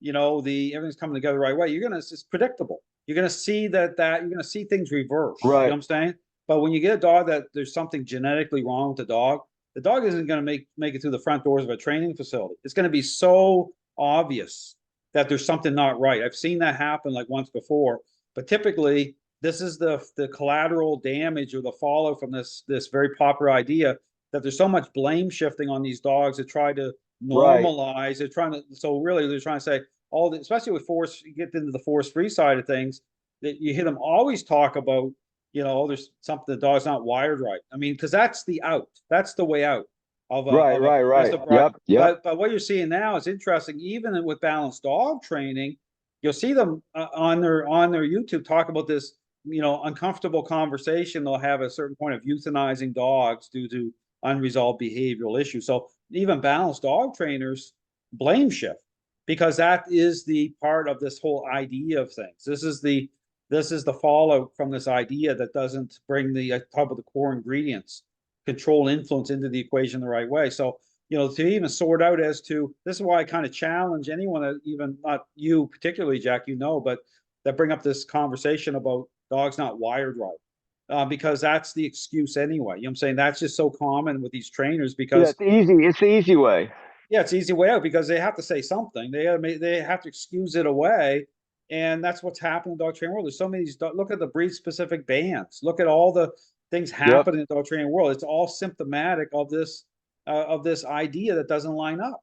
the everything's coming together the right way, it's predictable. You're gonna see that you're gonna see things reverse. You know what Right, I'm saying? But when you get a dog that there's something genetically wrong with the dog isn't gonna make it through the front doors of a training facility. It's gonna be so obvious that there's something not right. I've seen that happen like once before, but typically this is the collateral damage or the fallout from this very popular idea that there's so much blame shifting on these dogs to try to right, normalize. They're trying to, so really they're trying to say especially with force, you get into the force free side of things, that you hear them always talk about, there's something the dog's not wired right. I mean, because that's the out, that's the way out right, of a right, right. aggressive right. Yep. But what you're seeing now is interesting. Even with balanced dog training, you'll see them on their YouTube talk about this, uncomfortable conversation they'll have at a certain point of euthanizing dogs due to unresolved behavioral issues. So even balanced dog trainers blame shift, because that is the part of this whole idea of things. This is the fallout from this idea that doesn't bring the top of the core ingredients, control, influence into the equation the right way. So, to even sort out as to, this is why I kind of challenge anyone that, even not you particularly, Jack, but that bring up this conversation about dogs not wired right. Because that's the excuse anyway. You know what I'm saying? That's just so common with these trainers Yeah, because, it's easy. It's the easy way. yeah, it's easy way out because they have to say something. They have to excuse it away. And that's what's happening in the dog training world. There's so many, look at the breed specific bans. Look at all the things Yep. happening in the dog training world. It's all symptomatic of this idea that doesn't line up.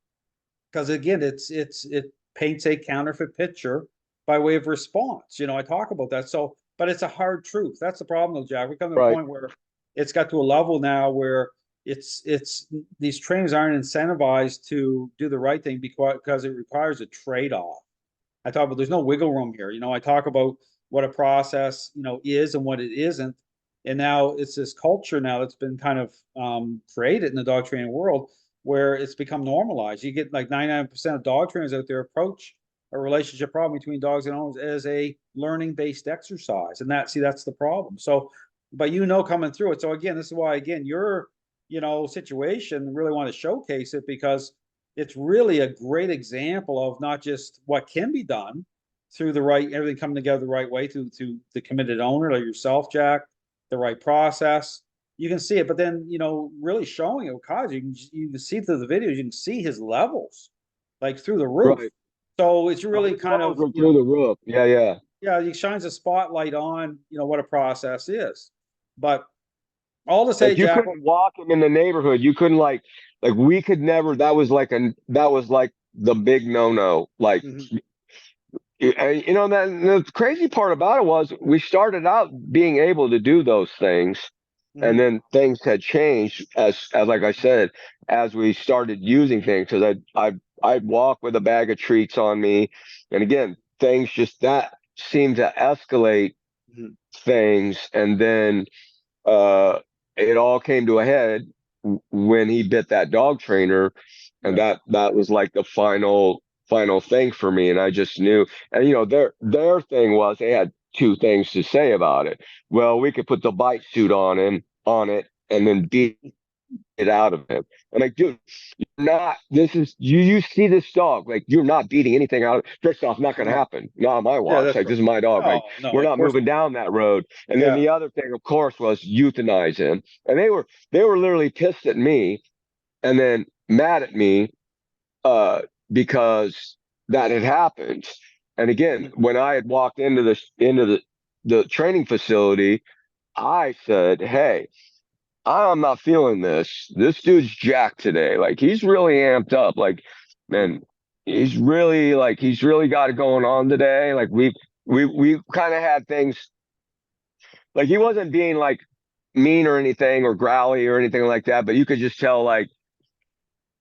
Because again, it paints a counterfeit picture by way of response. I talk about that. So, but it's a hard truth. That's the problem though, Jack. We come to a Right. point where it's got to a level now where it's these trainers aren't incentivized to do the right thing because it requires a trade-off. I talk about there's no wiggle room here. I talk about what a process, is and what it isn't. And now it's this culture now that's been kind of created in the dog training world where it's become normalized. You get like 99% of dog trainers out there approach a relationship problem between dogs and owners as a learning-based exercise. And that's the problem. So, but coming through it. So again, this is why, again, your, situation, really want to showcase it because it's really a great example of not just what can be done through everything coming together the right way through to the committed owner like yourself, Jack, the right process. You can see it, but then, really showing it with Kaiser, you can see through the videos, you can see his levels like through the roof. Right. So it's really kind of, through the roof. Yeah, yeah. yeah, he shines a spotlight on, what a process is. But all to say, Like you Jack, couldn't walk him in the neighborhood. You couldn't like we could never. That was like the big no-no. Like mhm. You know, that the crazy part about it was we started out being able to do those things, and Mhm. then things had changed as like I said, as we started using things. Because I'd walk with a bag of treats on me, and again, things just that seemed to escalate Mhm. things, and then uh, it all came to a head when he bit that dog trainer, and Yeah. that was like the final thing for me. And I just knew. And you know, their thing was they had two things to say about it. Well, we could put the bite suit on it and then beat it out of him. I'm like, dude, you're not. This is you see this dog, like you're not beating anything out. First off, not going to No. happen. Not on my Yeah, watch. that's Like right. this is my dog. Like No, no, we're of not course moving not. down that road. And then Yeah. the other thing, of course, was euthanize him. And they were literally pissed at me and then mad at me uh because that had happened. And again, Mhm. when I had walked into the training facility, I said, "Hey, I'm not feeling this. This dude's jacked today. Like he's really amped up. Like, Mhm. man, he's really got it going on today. Like we kind of had things like he wasn't being like mean or anything or growly or anything like that, but you could just tell like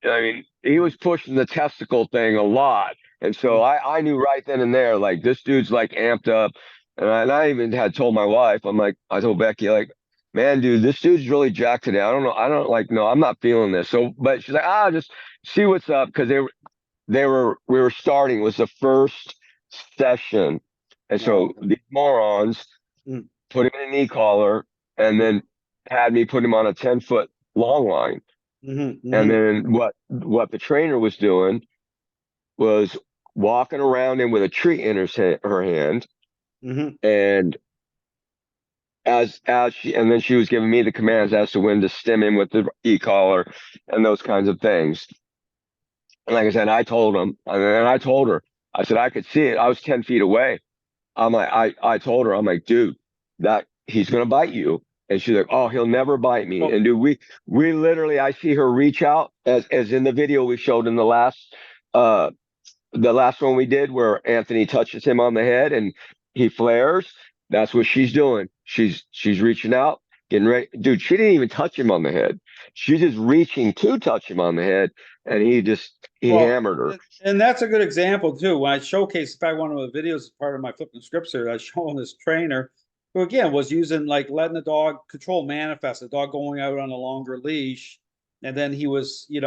I mean, he was pushing the testicle thing a lot. And so Mhm. I knew right then and there, like this dude's like amped up. And I even had told my wife, I told Becky, like, man, dude, this dude's really jacked today. I don't know. I don't like, no, I'm not feeling this. So, but she's like, just see what's up. Cause we were starting, it was the first session. And No, so okay. these morons Mhm. put him in a knee collar and Mhm. then had me put him on a 10-foot long line. Mhm. And Mhm. then what the trainer was doing was walking around him with a treat in her hand, Mhm. and as she and then she was giving me the commands as to when to stem him with the e-collar and those kinds of things. And like I said, I told her, I said I could see it. I was 10 feet away. I told her, I'm like, dude, that he's gonna bite you. And she's like, oh, he'll never bite me. Oh, And dude, we literally, I see her reach out as in the video we showed in uh the last one we did where Anthony touches him on the head and he flares. That's what she's doing. She's reaching out, getting ready. Dude, she didn't even touch him on the head. She's just reaching to touch him on the head, and he well, hammered her. and that's a good example too. When I showcase, in fact, one of the videos as part of my flipping scripts here, I was showing this trainer who again was using like letting the dog control manifest, the dog going out on a longer leash, and then he was, giving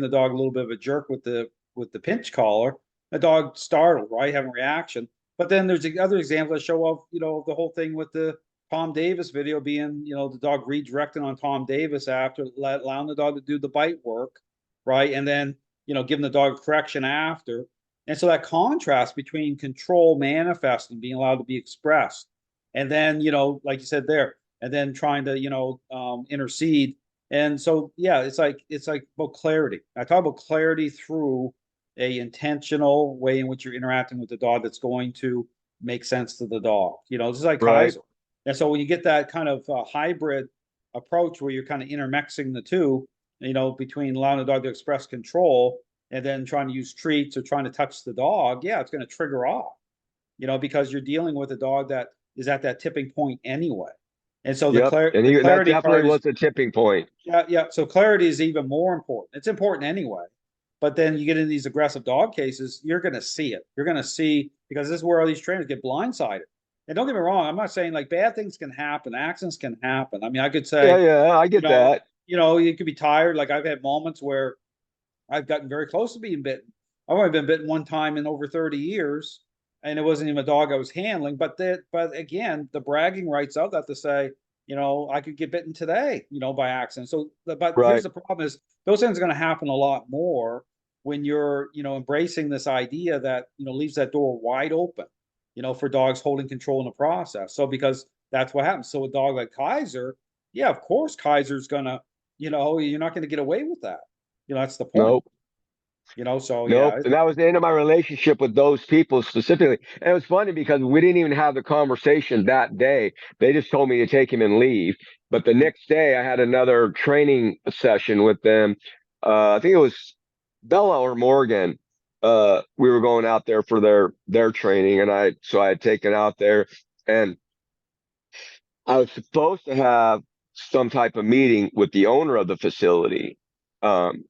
the dog a little bit of a jerk with the pinch collar. The dog startled, right, having reaction. But then there's the other example I show of, the whole thing with the Tom Davis video being, the dog redirecting on Tom Davis after allowing the dog to do the bite work, right, and then giving the dog correction after. And so that contrast between control manifesting, being allowed to be expressed, and then, like you said there, and then trying to, intercede. And so, yeah, it's like about clarity. I talk about clarity through a intentional way in which you're interacting with the dog that's going to make sense to the dog. This is like Right. Kaiser. And so when you get that kind of hybrid approach where you're kind of intermixing the two, between allowing the dog to express control and then trying to use treats or trying to touch the dog, yeah, it's going to trigger off, because you're dealing with a dog that is at that tipping point anyway. And so Yep. And the that clarity definitely part is, was a tipping point. yeah, yeah. So clarity is even more important. It's important anyway. But then you get into these aggressive dog cases, you're going to see it. You're going to see, because this is where all these trainers get blindsided. And don't get me wrong, I'm not saying like bad things can happen, accidents can happen. I mean, I could Yeah, say, yeah, I get that. you could be tired. Like I've had moments where I've gotten very close to being bitten. I've only been bitten one time in over 30 years, and it wasn't even a dog I was handling. But again, the bragging rights of that to say, I could get bitten today, by accident. So, but here's Right. the problem: is those things are going to happen a lot more when you're, embracing this idea that leaves that door wide open, for dogs holding control in the process. So because that's what happens. So a dog like Kaiser, yeah, of course Kaiser's gonna, you're not going to get away with that. That's the point. Nope. So Nope. yeah, And that was the end of my relationship with those people specifically. And it was funny because we didn't even have the conversation that day. They just told me to take him and leave. But the next day, I had another training session with them. I think it was Bella or Morgan. we were going out there for their training, and I had taken out there, and I was supposed to have some type of meeting with the owner of the facility. Um,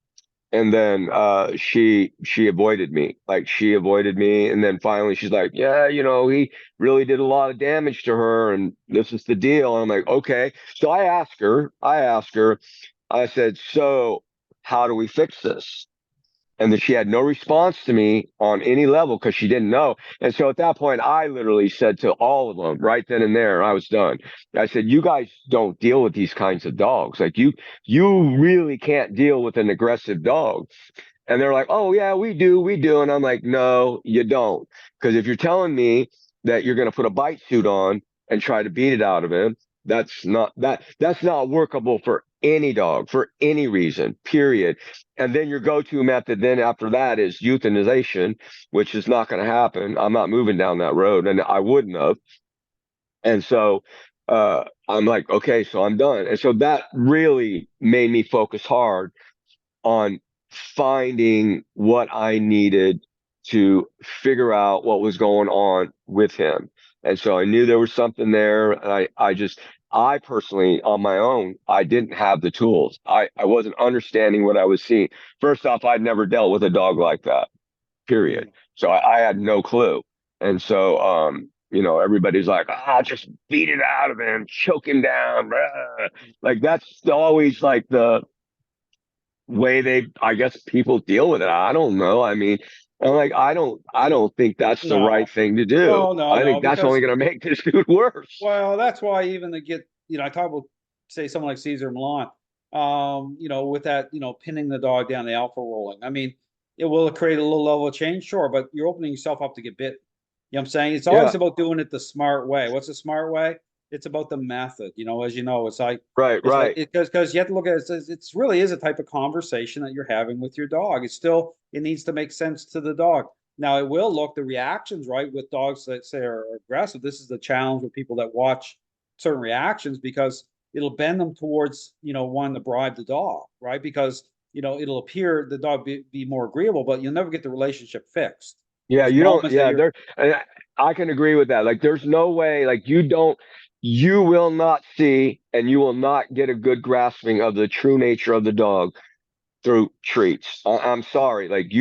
and then she avoided me. Like, she avoided me, and then finally she's like, yeah, he really did a lot of damage to her, and this is the deal. And I'm like, okay. So I asked her, I said, so how do we fix this? And then she had no response to me on any level because she didn't know. And so at that point, I literally said to all of them right then and there, I was done. I said, you guys don't deal with these kinds of dogs. Like, you really can't deal with an aggressive dog. And they're like, oh yeah, we do. And I'm like, no, you don't. Because if you're telling me that you're going to put a bite suit on and try to beat it out of him, that's not workable for any dog for any reason, period. And then your go-to method then after that is euthanization, which is not going to happen. I'm not moving down that road, and I wouldn't have. And so I'm like, okay, so I'm done. And so that really made me focus hard on finding what I needed to figure out what was going on with him. And so I knew there was something there. And I personally, on my own, I didn't have the tools. I wasn't understanding what I was seeing. First off, I'd never dealt with a dog like that, period. So I had no clue. And so, everybody's like, just beat it out of him, choke him down. Blah. Like, that's always like the way I guess people deal with it. I don't know. I mean, I'm like, I don't think that's the right No, thing to do. I no, think that's only because going to make this dude worse. well, that's why even to get, I talk about, say, someone like Caesar Milan, with that, pinning the dog down, the alpha rolling. I mean, it will create a little level of change, sure, but you're opening yourself up to get bit. You know what I'm saying? It's always Yeah, about doing it the smart way. What's the smart way? It's about the method. As you know, right, it's like right. because you have to look at it as it's really is a type of conversation that you're having with your dog. It needs to make sense to the dog. Now it will look the reactions right with dogs that say are aggressive. This is the challenge with people that watch certain reactions because it'll bend them towards wanting to bribe the dog, right? Because it'll appear the dog be more agreeable, but you'll never get the relationship fixed. Yeah, There's you don't. moments that Yeah, you're I can agree with that. Like, there's no way. Like, you will not see, and you will not get a good grasping of the true nature of the dog through treats. I'm sorry. Like,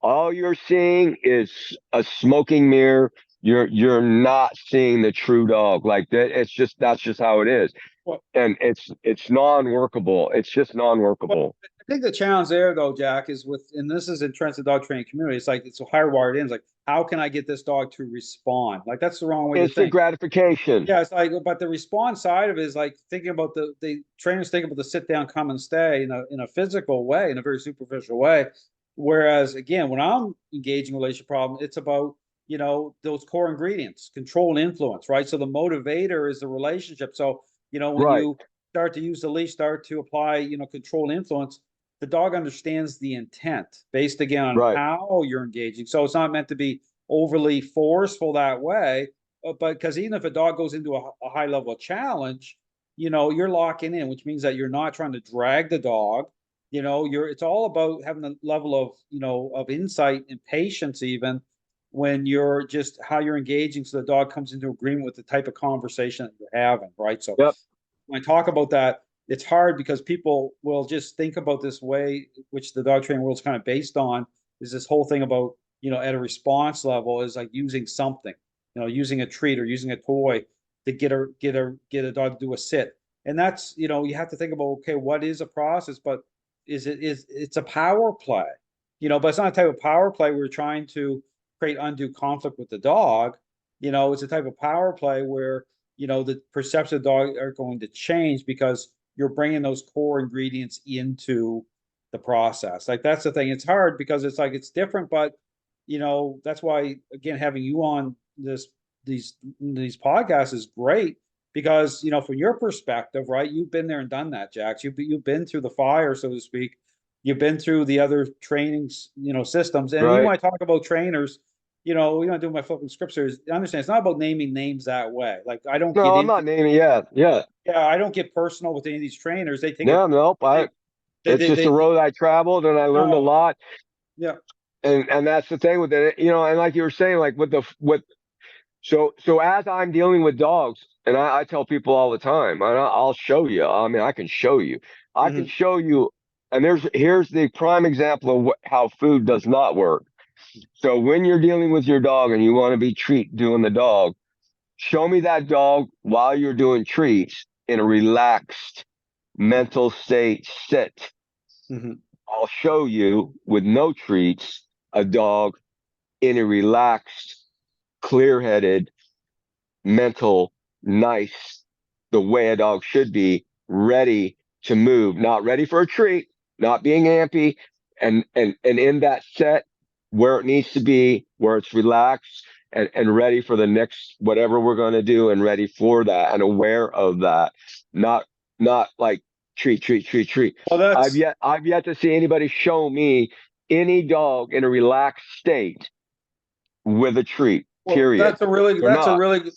all you're seeing is a smoking mirror. You're not seeing the true dog. Like that. That's just how it is, well, and it's non-workable. It's just well, non-workable. I think the challenge there, though, Jack, is and this is entrenched in the dog training community. It's like it's hardwired in. It's like, how can I get this dog to respond? Like that's the wrong way to Instant think. gratification. Yeah, it's like, but the response side of it is like thinking about the trainers think about the sit down, come and stay in a physical way, in a very superficial way. Whereas again, when I'm engaging a relationship problem, it's about those core ingredients, control and influence, right? So the motivator is the relationship. So when Right, you start to use the leash, start to apply control and influence, the dog understands the intent based again on right, how you're engaging. So it's not meant to be overly forceful that way, but because even if a dog goes into a high level challenge, you're locking in, which means that you're not trying to drag the dog. It's all about having a level of of insight and patience, even when you're just how you're engaging, so the dog comes into agreement with the type of conversation that you're having, right? So yep, when I talk about that, it's hard because people will just think about this way, which the dog training world is kind of based on, is this whole thing about, at a response level is like using something, using a treat or using a toy to get a dog to do a sit. And that's, you have to think about, okay, what is a process, but it's a power play, but it's not a type of power play where we're trying to create undue conflict with the dog. It's a type of power play where the perception of the dog are going to change because you're bringing those core ingredients into the process. Like that's the thing. It's hard because it's like it's different, but that's why again having you on these podcasts is great because from your perspective, right? You've been there and done that, Jax. You've been through the fire, so to speak. You've been through the other trainings, systems, and even right. when I talk about trainers, we don't do my flipping scripts here. Understand, it's not about naming names that way. Like I don't get No, I'm into, not naming. Yeah, yeah. yeah, I don't get personal with any of these trainers. They take it, No, nope. they, It's just a road I traveled, and I learned a no, lot. yeah. and that's the thing with it, you know, and like you were saying, like so as I'm dealing with dogs, and I tell people all the time, I'll show you. I mean, I can show you. I can Mhm. show you, and here's the prime example of how food does not work. So when you're dealing with your dog and you want to be doing the dog, show me that dog while you're doing treats in a relaxed mental state sit. Mhm. I'll show you with no treats a dog in a relaxed, clear-headed, mental, nice, the way a dog should be, ready to move, not ready for a treat, not being ampy, and in that set where it needs to be, where it's relaxed and ready for the next whatever we're going to do and ready for that and aware of that. Not like treat, treat, treat, treat. Well, that's I've yet to see anybody show me any dog in a relaxed state with a treat, Well, period. They're not.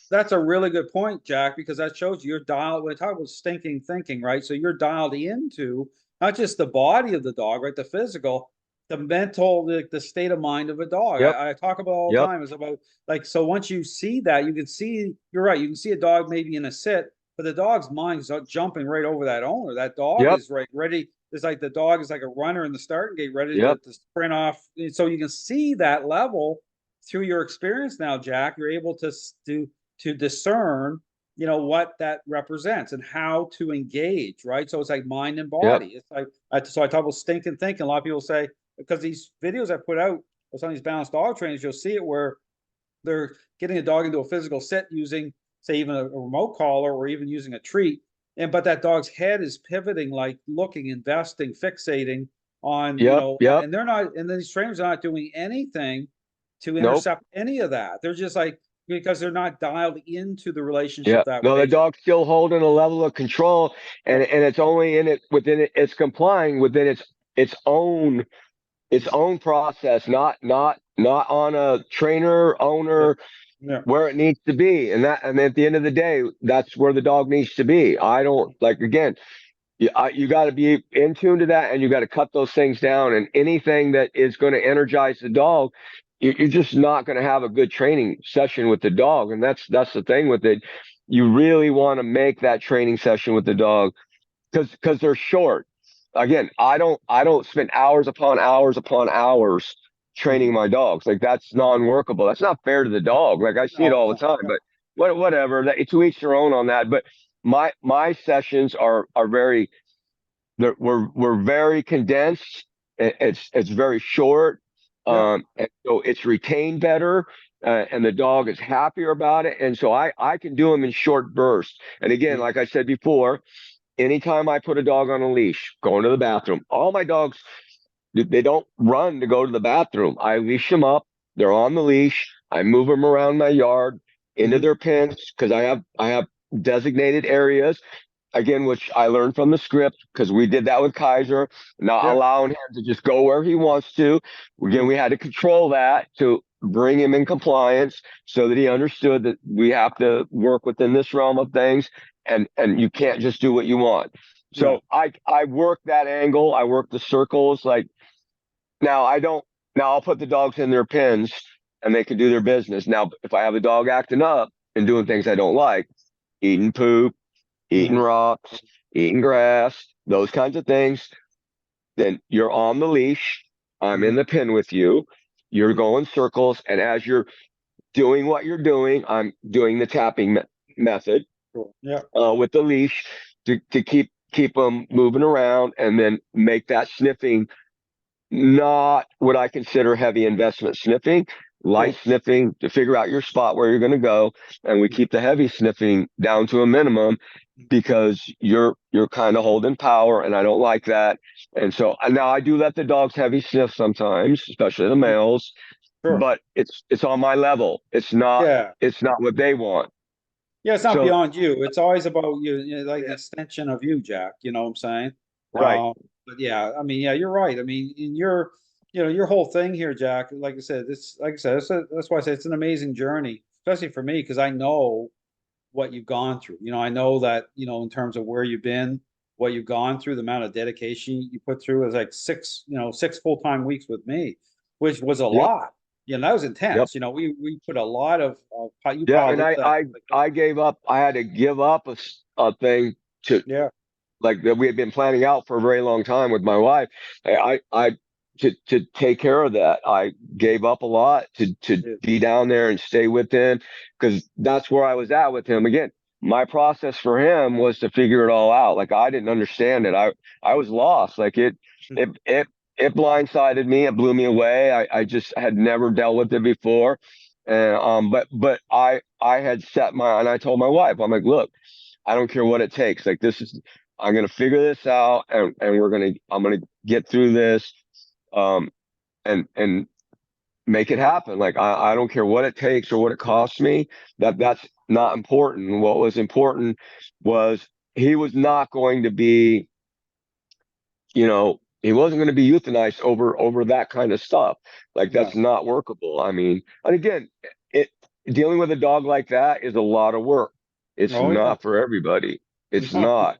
that's a really good point, Jack, because that shows you're dialed. When we talk about stinking thinking, right? So you're dialed into not just the body of the dog, right? The physical, the mental, the state of mind of a dog. Yep. I talk about all the Yep. time. It's about like so once you see that, you can see you're right. You can see a dog maybe in a sit, but the dog's mind is jumping right over that owner. That dog Yep. is right ready. It's like the dog is like a runner in the starting gate, ready Yep. to sprint off. So you can see that level through your experience now, Jack, you're able to discern, what that represents and how to engage, right? So it's like mind and Yep. body. It's like so I talk about stinking thinking. A lot of people say because these videos I put out with some of these balanced dog trainers, you'll see it where they're getting a dog into a physical sit using, say, even a remote collar or even using a treat. And but that dog's head is pivoting, like looking, investing, fixating on, Yep. Yep. and they're not, and these trainers are not doing anything to Nope. intercept any of that. They're just like because they're not dialed into the relationship Yeah. that No, the way. dog's still holding a level of control, Yeah. and it's only in it within it. It's complying within its own process, not on a trainer Yeah. owner Yeah. where it needs to be. And at the end of the day, that's where the dog needs to be. I don't like again. You got to be in tune to that, and you got to cut those things down. And anything that is going to energize the dog, you're just not going to have a good training session with the dog. And that's the thing with it. You really want to make that training session with the dog because they're short. Again, I don't spend hours upon hours training Mhm. my dogs. Like that's non-workable. That's not fair to the dog. Like I see it No, all the no. time, Yeah. but whatever. To each their own on that. But my sessions are very we're very condensed. It's very short. Yeah. And so it's retained better. And the dog is happier about it. And so I can do them in short bursts. And again, Mhm. like I said before, anytime I put a dog on a leash, going to the bathroom, all my dogs, they don't run to go to the bathroom. I leash them up. They're on the leash. I move them around my yard into Mhm. their pens because I have designated areas again, which I learned from the script because we did that with Kaiser, not Yeah. allowing him to just go where he wants to. Again, Mhm. we had to control that to bring him in compliance so that he understood that we have to work within this realm of things and you can't just do what you want. Yeah. So I work that angle. I work the circles. Like now I don't now I'll put the dogs in their pens and they can do their business. Now, if I have a dog acting up and doing things I don't like, eating poop, eating Mhm. rocks, eating grass, those kinds of things, then you're on the leash. I'm in Mhm. the pen with you. You're Mhm. going circles. And as you're doing what you're doing, I'm doing the tapping method Cool. Yeah. with the leash to keep them moving around and then make that sniffing not what I consider heavy investment sniffing, light Cool. sniffing to figure out your spot where you're going to go. And we keep the heavy sniffing down to a minimum because you're kind of holding power and I don't like that. And so now I do let the dogs heavy sniff sometimes, especially the Mhm. males, Sure. but it's on my level. Yeah. It's not what they want. Yeah, it's not So beyond you. It's always about you, like an extension of you, Jack. You know what I'm saying? right. But yeah, I mean, yeah, you're right. I mean, in your whole thing here, Jack. Like I said, that's why I say it's an amazing journey, especially for me because I know what you've gone through. I know that in terms of where you've been, what you've gone through, the amount of dedication you put through is like six full-time weeks with me. which was a Yep. lot. You know, that was Yep. intense. You know, we put a lot of you Yeah. And probably looked at it, I gave up. I had to give up a thing to, yeah, like, that we had been planning out for a very long time with my wife. I to take care of that. I gave up a lot to yeah, be down there and stay with him, because that's where I was at with him. Again, my process for him was to figure it all out. Like, I didn't understand it. I was lost. Like, it it it blindsided me. It blew me away. I just had never dealt with it before. And but I had set my, and I told my wife, I'm like, look, I don't care what it takes. Like, this is, I'm gonna figure this out, and I'm gonna get through this, um, and make it happen. Like, I don't care what it takes or what it costs me. That's not important. What was important was he was not going to be, he wasn't going to be euthanized over that kind of stuff. Like, yeah. that's not workable. I mean, and again, it dealing with a dog like that is a lot of work. It's Oh yeah, not for everybody. It's no, not.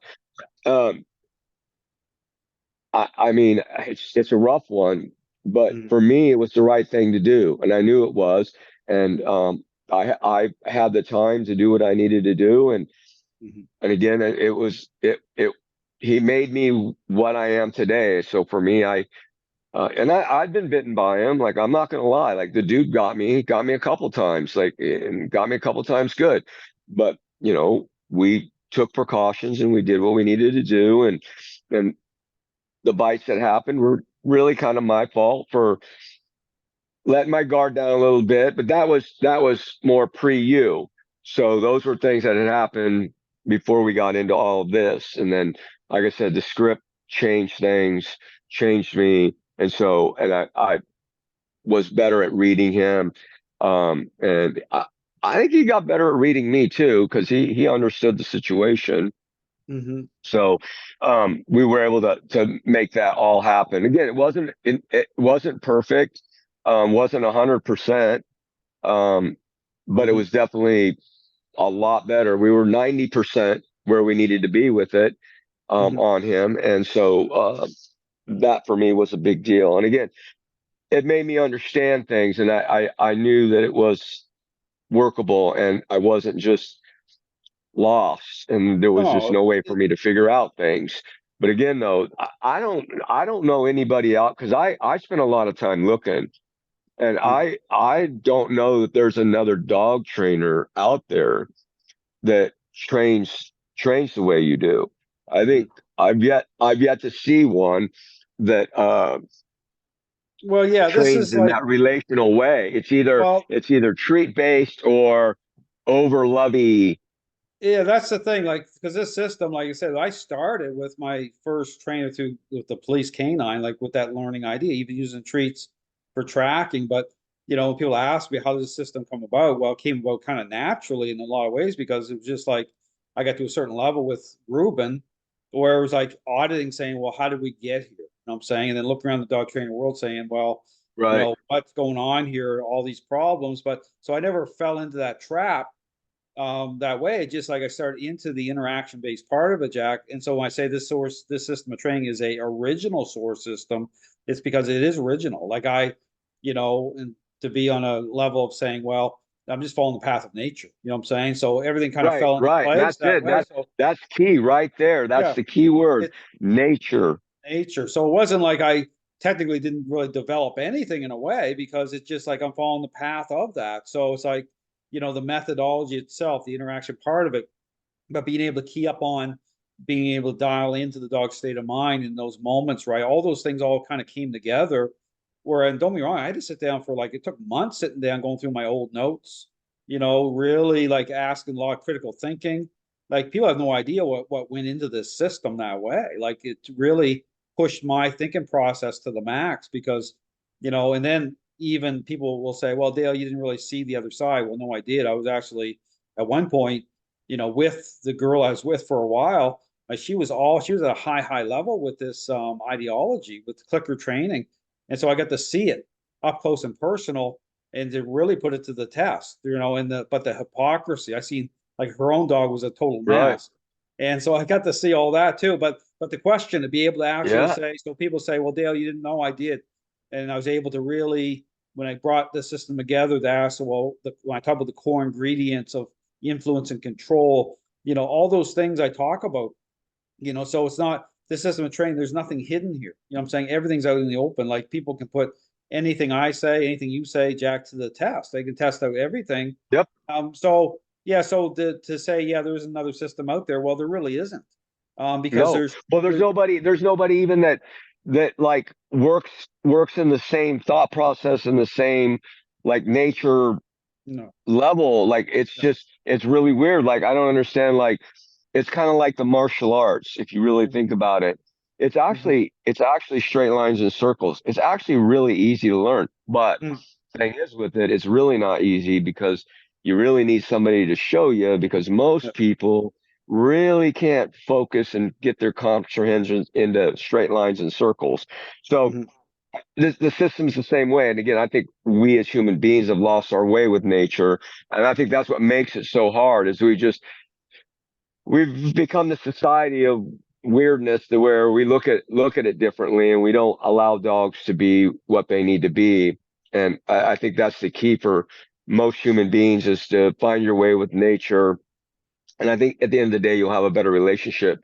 Um, I mean, it's a rough one, but mm, for me, it was the right thing to do, and I knew it was. And I had the time to do what I needed to do, mhm, and again, it was it. He made me what I am today. So for me, and I'd been bitten by him. Like, I'm not gonna lie. Like, the dude got me a couple times, like, and got me a couple times good. But we took precautions and we did what we needed to do, and the bites that happened were really kind of my fault for letting my guard down a little bit, but that was more pre-you. So those were things that had happened before we got into all of this. And then, like I said, the script changed things, changed me. And I was better at reading him. And I think he got better at reading me too, because he understood the situation. mhm, So we were able to make that all happen. Again, it wasn't perfect, wasn't 100%, but it mhm, was definitely a lot better. We were 90% where we needed to be with it, mhm. on him, and so that for me was a big deal. And again, it made me understand things, and I knew that it was workable, and I wasn't just lost, and there was just No, no way for me to figure out things. But again, though, I don't know anybody out, because I spent a lot of time looking, and mm, I don't know that there's another dog trainer out there that trains the way you do. I mhm. think I've yet to see one that Well, yeah, this trains is in like, that relational way. well, It's either treat based or over lovey. yeah, that's the thing. Like, because this system, like I said, I started with my first trainer through with the police canine, like with that learning idea, even using treats for tracking. But people ask me how does the system come about? Well, it came about kind of naturally in a lot of ways because it was just like I got to a certain level with Ruben, where it was like auditing, saying, "Well, how did we get here?" You know what I'm saying, and then looking around the dog training world, saying, "Well, Right. what's going on here? All these problems." But so I never fell into that trap that way. Just like I started into the interaction based part of it, Jack. And so when I say this system of training is a original source system, it's because it is original. Like and to be on a level of saying, well, I'm just following the path of nature. You know what I'm saying? So everything kind of Right, fell into right. place That's that it. way. So That's key right there. That's yeah, the key word. it Nature. nature. So it wasn't like I technically didn't really develop anything in a way because it's just like I'm following the path of that. So it's like, the methodology itself, the interaction part of it, but being able to key up on being able to dial into the dog's state of mind in those moments, right? All those things all kind of came together. Where, and don't be wrong, I had to sit down for like, it took months sitting down going through my old notes, really like asking a lot of critical thinking. Like people have no idea what went into this system that way. Like it really pushed my thinking process to the max because, and then even people will say, well, Dale, you didn't really see the other side. Well, no, I did. I was actually at one point with the girl I was with for a while, she was at a high level with this ideology, with clicker training. And so I got to see it up close and personal and to really put it to the test, but the hypocrisy, I seen like her own dog was a total Right. mess. And so I got to see all that too. But the question to be able to actually Yeah. say, so people say, well, Dale, you didn't know I did. And I was able to really, when I brought the system together, to ask, well, when I talk about the core ingredients of influence and control, all those things I talk about, so it's not the system of training. There's nothing hidden here. I'm saying everything's out in the open. Like people can put anything I say, anything you say, Jack, to the test. They can test out everything. Yep. So yeah, so to say, yeah, there's another system out there. Well, there really isn't. Because No. Well, there's nobody even that like works in the same thought process and the same like nature no, level. Like it's really weird. Like I don't understand. Like it's kind of like the martial arts if you really think about it. Mhm. It's actually straight lines and circles. It's actually really easy to learn. But Mhm. the thing is with it, it's really not easy because you really need somebody to show you because Yeah. most people really can't focus and get their comprehension into straight lines and circles. So Mhm. the system's the same way. And again, I think we as human beings have lost our way with nature. And I think that's what makes it so hard is we've become the society of weirdness to where we look at it differently and we don't allow dogs to be what they need to be. And I think that's the key for most human beings is to find your way with nature. And I think at the end of the day, you'll have a better relationship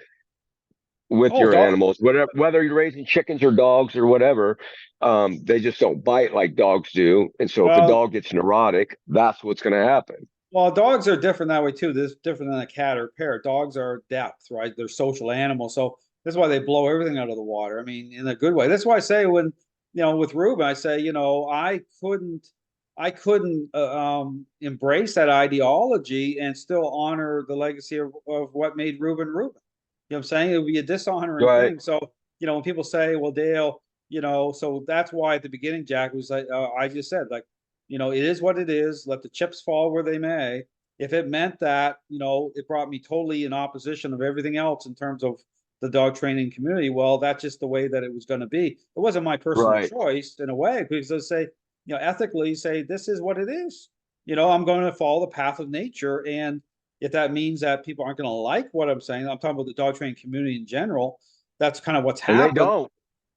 with Oh, your dog. animals, whether you're raising chickens or dogs or whatever. They just don't bite like dogs do. And so if a Well, dog gets neurotic, that's what's going to happen. Well, dogs are different that way too. This is different than a cat or a parrot. Dogs are depth, right? They're social animals. So that's why they blow everything out of the water. I mean, in a good way. That's why I say when, with Ruben, I say, I couldn't embrace that ideology and still honor the legacy of what made Ruben Ruben. You know what I'm saying? It would be a dishonoring Right. thing. So, when people say, well, Dale, so that's why at the beginning, Jack was like, I just said, like, it is what it is. Let the chips fall where they may. If it meant that, it brought me totally in opposition of everything else in terms of the dog training community, well, that's just the way that it was going to be. It wasn't my personal Right. choice in a way, because I say, ethically say, this is what it is. I'm going to follow the path of nature. And if that means that people aren't going to like what I'm saying, I'm talking about the dog training community in general. That's kind of what's And they happened. don't.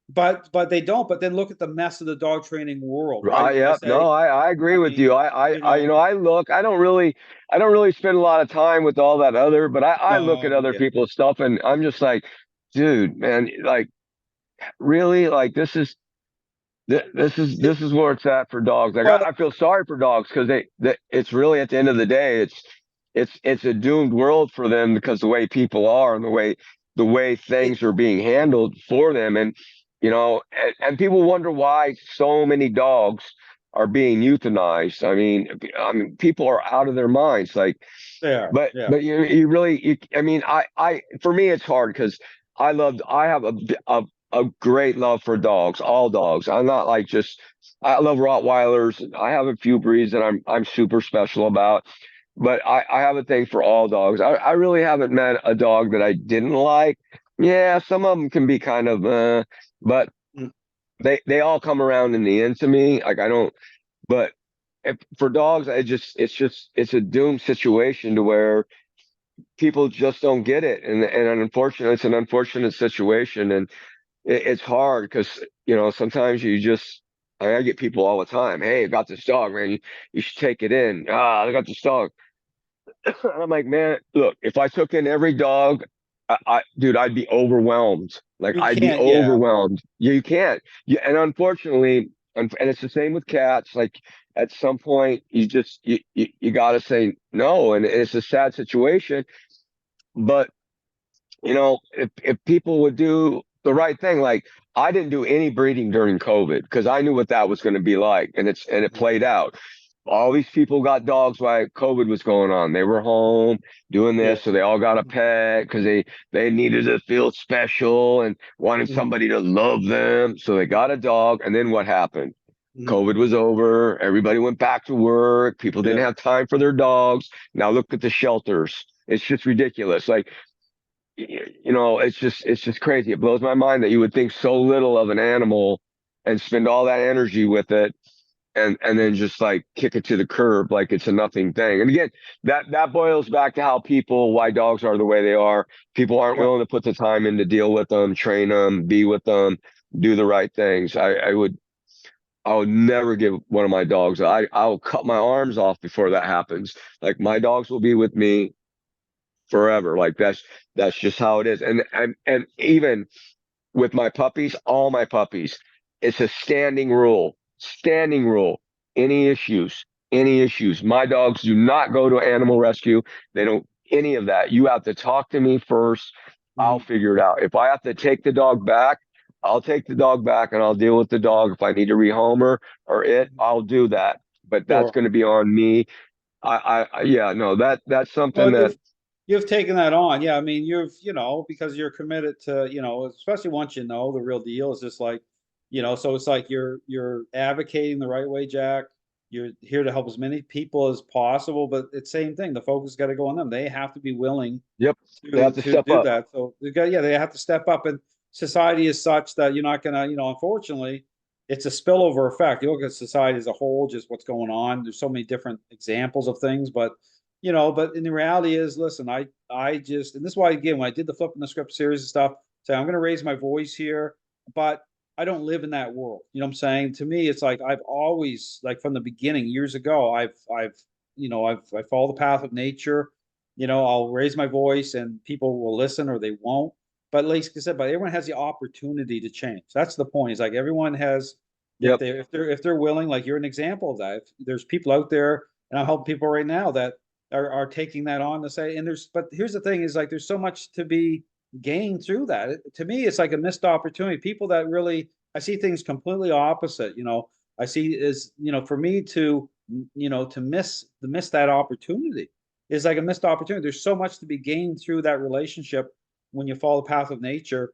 But they don't. But then look at the mess of the dog training world, right? Where I Yep. say, No, I agree I with mean, you. I don't really spend a lot of time with all that other, but I look at no, other yeah. people's stuff and I'm just like, dude, man, like really, like this is where it's at for dogs. Like Well, I feel sorry for dogs because it's really at the end of the day, it's a doomed world for them because the way people are and the way it, things are being handled for them. And and people wonder why so many dogs are being euthanized. I mean, people are out of their minds. Like, there, yeah. but you really, I mean, for me, it's hard because I have a great love for dogs, all dogs. I'm not like I love Rottweilers. I have a few breeds that I'm super special about, but I have a thing for all dogs. I really haven't met a dog that I didn't like. Yeah, some of them can be kind of, but Mm. they all come around in the end to me. Like I don't, but for dogs, it's a doomed situation to where people just don't get it, and it's an unfortunate situation, and it's hard because sometimes I get people all the time. Hey, I got this dog, man. You should take it in. I got this dog. And I'm like, man, look, if I took in every dog, dude, I'd be overwhelmed. Like You I'd be can't, yeah. overwhelmed. You can't. And unfortunately, and it's the same with cats. Like at some point, you got to say no, and it's a sad situation. But if people would do the right thing, like I didn't do any breeding during COVID because I knew what that was going to be like, and it Mm. played out. All these people got dogs while COVID was going on. They were home doing Yeah. this, so they all got a pet because they needed to feel special and wanted Mhm. somebody to love them. So they got a dog, and then what happened? Mhm. COVID was over. Everybody went back to work. People didn't Yeah. have time for their dogs. Now look at the shelters. It's just ridiculous. Like it's just crazy. It blows my mind that you would think so little of an animal and spend all that energy with it and then just like kick it to the curb like it's a nothing thing. And again, that boils back to how why dogs are the way they are. People aren't Yeah. willing to put the time in to deal with them, train them, be with them, do the right things. I would I'll never give one of my dogs. I'll cut my arms off before that happens. Like my dogs will be with me forever. Like that's just how it is. And even with my puppies, all my puppies, it's a standing rule. Standing rule. Any issues, any issues. My dogs do not go to animal rescue. They don't any of that. You have to talk to me first. I'll Mhm. figure it out. If I have to take the dog back, I'll take the dog back and I'll deal with the dog. If I need to rehome her or it, I'll do that. But that's Sure. going to be on me. Yeah, no, that's something Well, that, you've taken that on. Yeah, I mean, because you're committed to, especially once you know the real deal, it's just like, so it's like you're advocating the right way, Jack. You're here to help as many people as possible, but it's same thing. The focus got to go on them. They have to be willing yep, they to have to to step do up. that. So they have to step up. And society is such that you're not gonna, unfortunately, it's a spillover effect. You look at society as a whole, just what's going on. There's so many different examples of things, but in the reality is, listen, I just, and this is why, again, when I did the flipping the script series and stuff, say I'm going to raise my voice here, but I don't live in that world. You know what I'm saying? To me, it's like I've always, like from the beginning, years ago, I follow the path of nature. I'll raise my voice and people will listen or they won't. But like I said, but everyone has the opportunity to change. That's the point. It's like everyone has, if Yep, they're willing, like you're an example of that. If there's people out there, and I'm helping people right now that are taking that on to say, and but here's the thing is like there's so much to be gained through that. To me, it's like a missed opportunity. People that really, I see things completely opposite. I see is, for me to, to miss that opportunity is like a missed opportunity. There's so much to be gained through that relationship when you follow the path of nature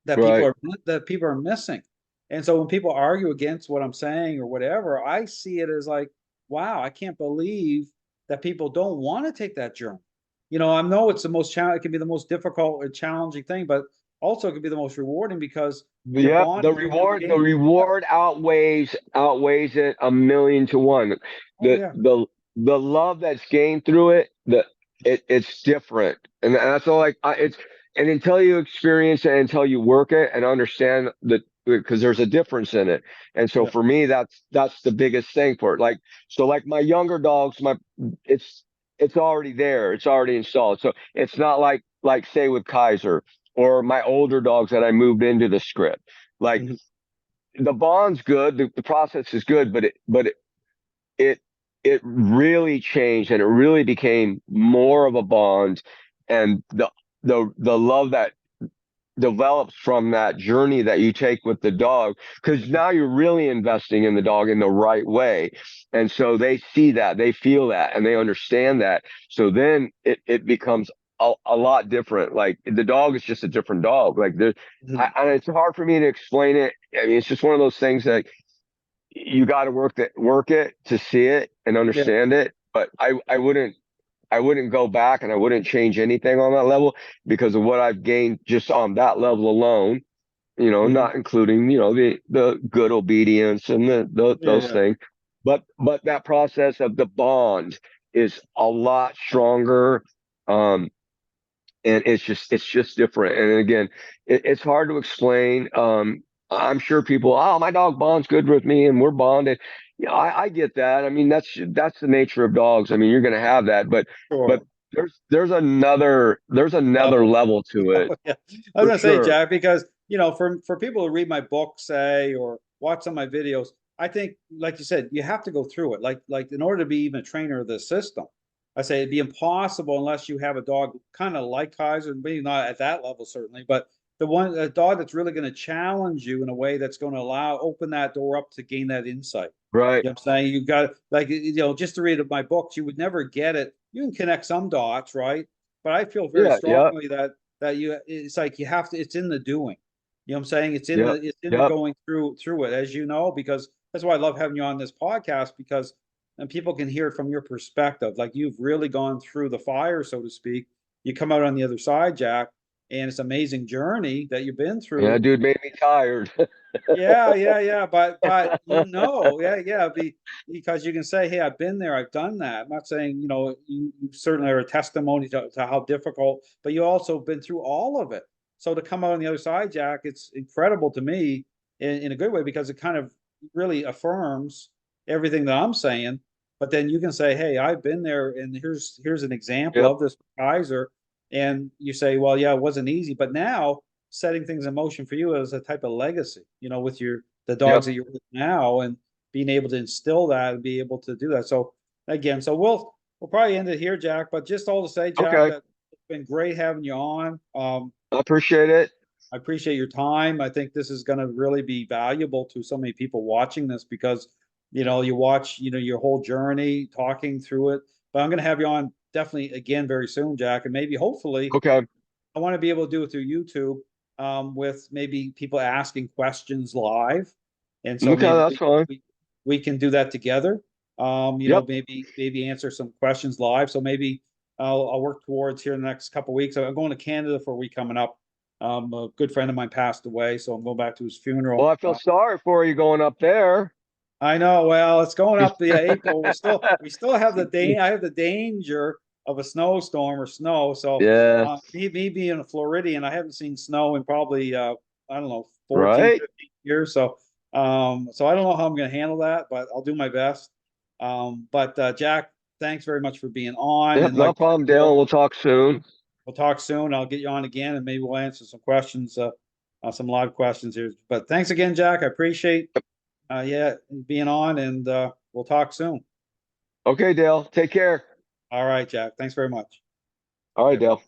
that people right. are that people are missing. And so when people argue against what I'm saying or whatever, I see it as like, wow, I can't believe that people don't want to take that journey. I know it's the most challenge. It can be the most difficult or challenging thing, but also it can be the most rewarding because you're Yep, bonding. You're the gaining. Yeah. reward outweighs it a million to one. Oh The yeah. the the love that's gained through it, it's different, and that's all. Like it's and until you experience it, until you work it and understand that, because there's a difference in it. And so Yeah. for me, that's the biggest thing for it. Like so, like my younger dogs, it's it's already there, it's already installed. So it's not like say with Kaiser or my older dogs that I moved into the script. Like Mhm. the bond's good, the process is good, it it really changed and it really became more of a bond, and the love that develops from that journey that you take with the dog, because now you're really investing in the dog in the right way. And so they see that, they feel that, and they understand that. So then it becomes a lot different. Like the dog is just a different dog. Like Mhm. and it's hard for me to explain it. I mean, it's just one of those things that you got to work it to see it and Yeah. understand it. But I wouldn't go back and I wouldn't change anything on that level because of what I've gained just on that level alone, Mhm. not including, the good obedience and Yeah. those Yeah. things. But that process of the bond is a lot stronger. Um, and it's just different. And again, it's hard to explain. I'm sure people, oh, my dog bonds good with me and we're bonded. Yeah, I get that. I mean, that's the nature of dogs. I mean, you're going to have that, but Sure. there's another Level. level to it Oh, yeah. I was for gonna say, sure. Jack, because for people to read my book, say, or watch some of my videos, I think, like you said, you have to go through it. Like in order to be even a trainer of the system, I say it'd be impossible unless you have a dog kind of like Kaiser, maybe not at that level certainly, but a dog that's really going to challenge you in a way that's going to open that door up to gain that insight. Right. You know what I'm saying? You've got like just to read my books, you would never get it. You can connect some dots, right? But I feel very Yeah. Yeah. strongly that it's like you have to, it's in the doing. You know what I'm saying? Yep. It's in the Yep. going through it, as you know, because that's why I love having you on this podcast, because and people can hear it from your perspective. Like you've really gone through the fire, so to speak. You come out on the other side, Jack, and it's an amazing journey that you've been And that through. dude made me tired. Yeah, yeah, yeah. But yeah, yeah, because you can say, hey, I've been there, I've done that. I'm not saying, you certainly are a testimony to how difficult, but you also been through all of it. So to come out on the other side, Jack, it's incredible to me in a good way because it kind of really affirms everything that I'm saying. But then you can say, hey, I've been there, and here's an example Yep. of this Kaiser. And you say, well, yeah, it wasn't easy, but now setting things in motion for you as a type of legacy, with the dogs that you're with now, and being able to instill that and be able to do that. So again, so we'll probably end it here, Jack. But just all to say, Jack, Okay. that it's been great having you on. I appreciate it. I appreciate your time. I think this is going to really be valuable to so many people watching this because, you watch, your whole journey, talking through it. But I'm going to have you on definitely again very soon, Jack, and maybe hopefully Okay. I want to be able to do it through YouTube, with maybe people asking questions live, and so Okay, maybe that's fine. we can do that together. Yep. Maybe answer some questions live. So maybe I'll work towards here in the next couple of weeks. I'm going to Canada for a week coming up. A good friend of mine passed away, so I'm going back to his funeral. Well, I feel sorry for you going up there. I know. Well, it's going up the April. We still have I have the danger of a snowstorm or snow. So Yeah. me being a Floridian, I haven't seen snow in probably I don't know 14, Right. 15 years. So I don't know how I'm going to handle that, but I'll do my best. But Jack, thanks very much for being on. Yep. And No like problem, Dale. We'll talk soon. we'll talk soon. I'll get you on again, and maybe we'll answer some questions, some live questions here. But thanks again, Jack. I appreciate being on, and we'll talk soon. Okay, Dale. Take care. All right, Jack. Thanks very much. All right, Dale.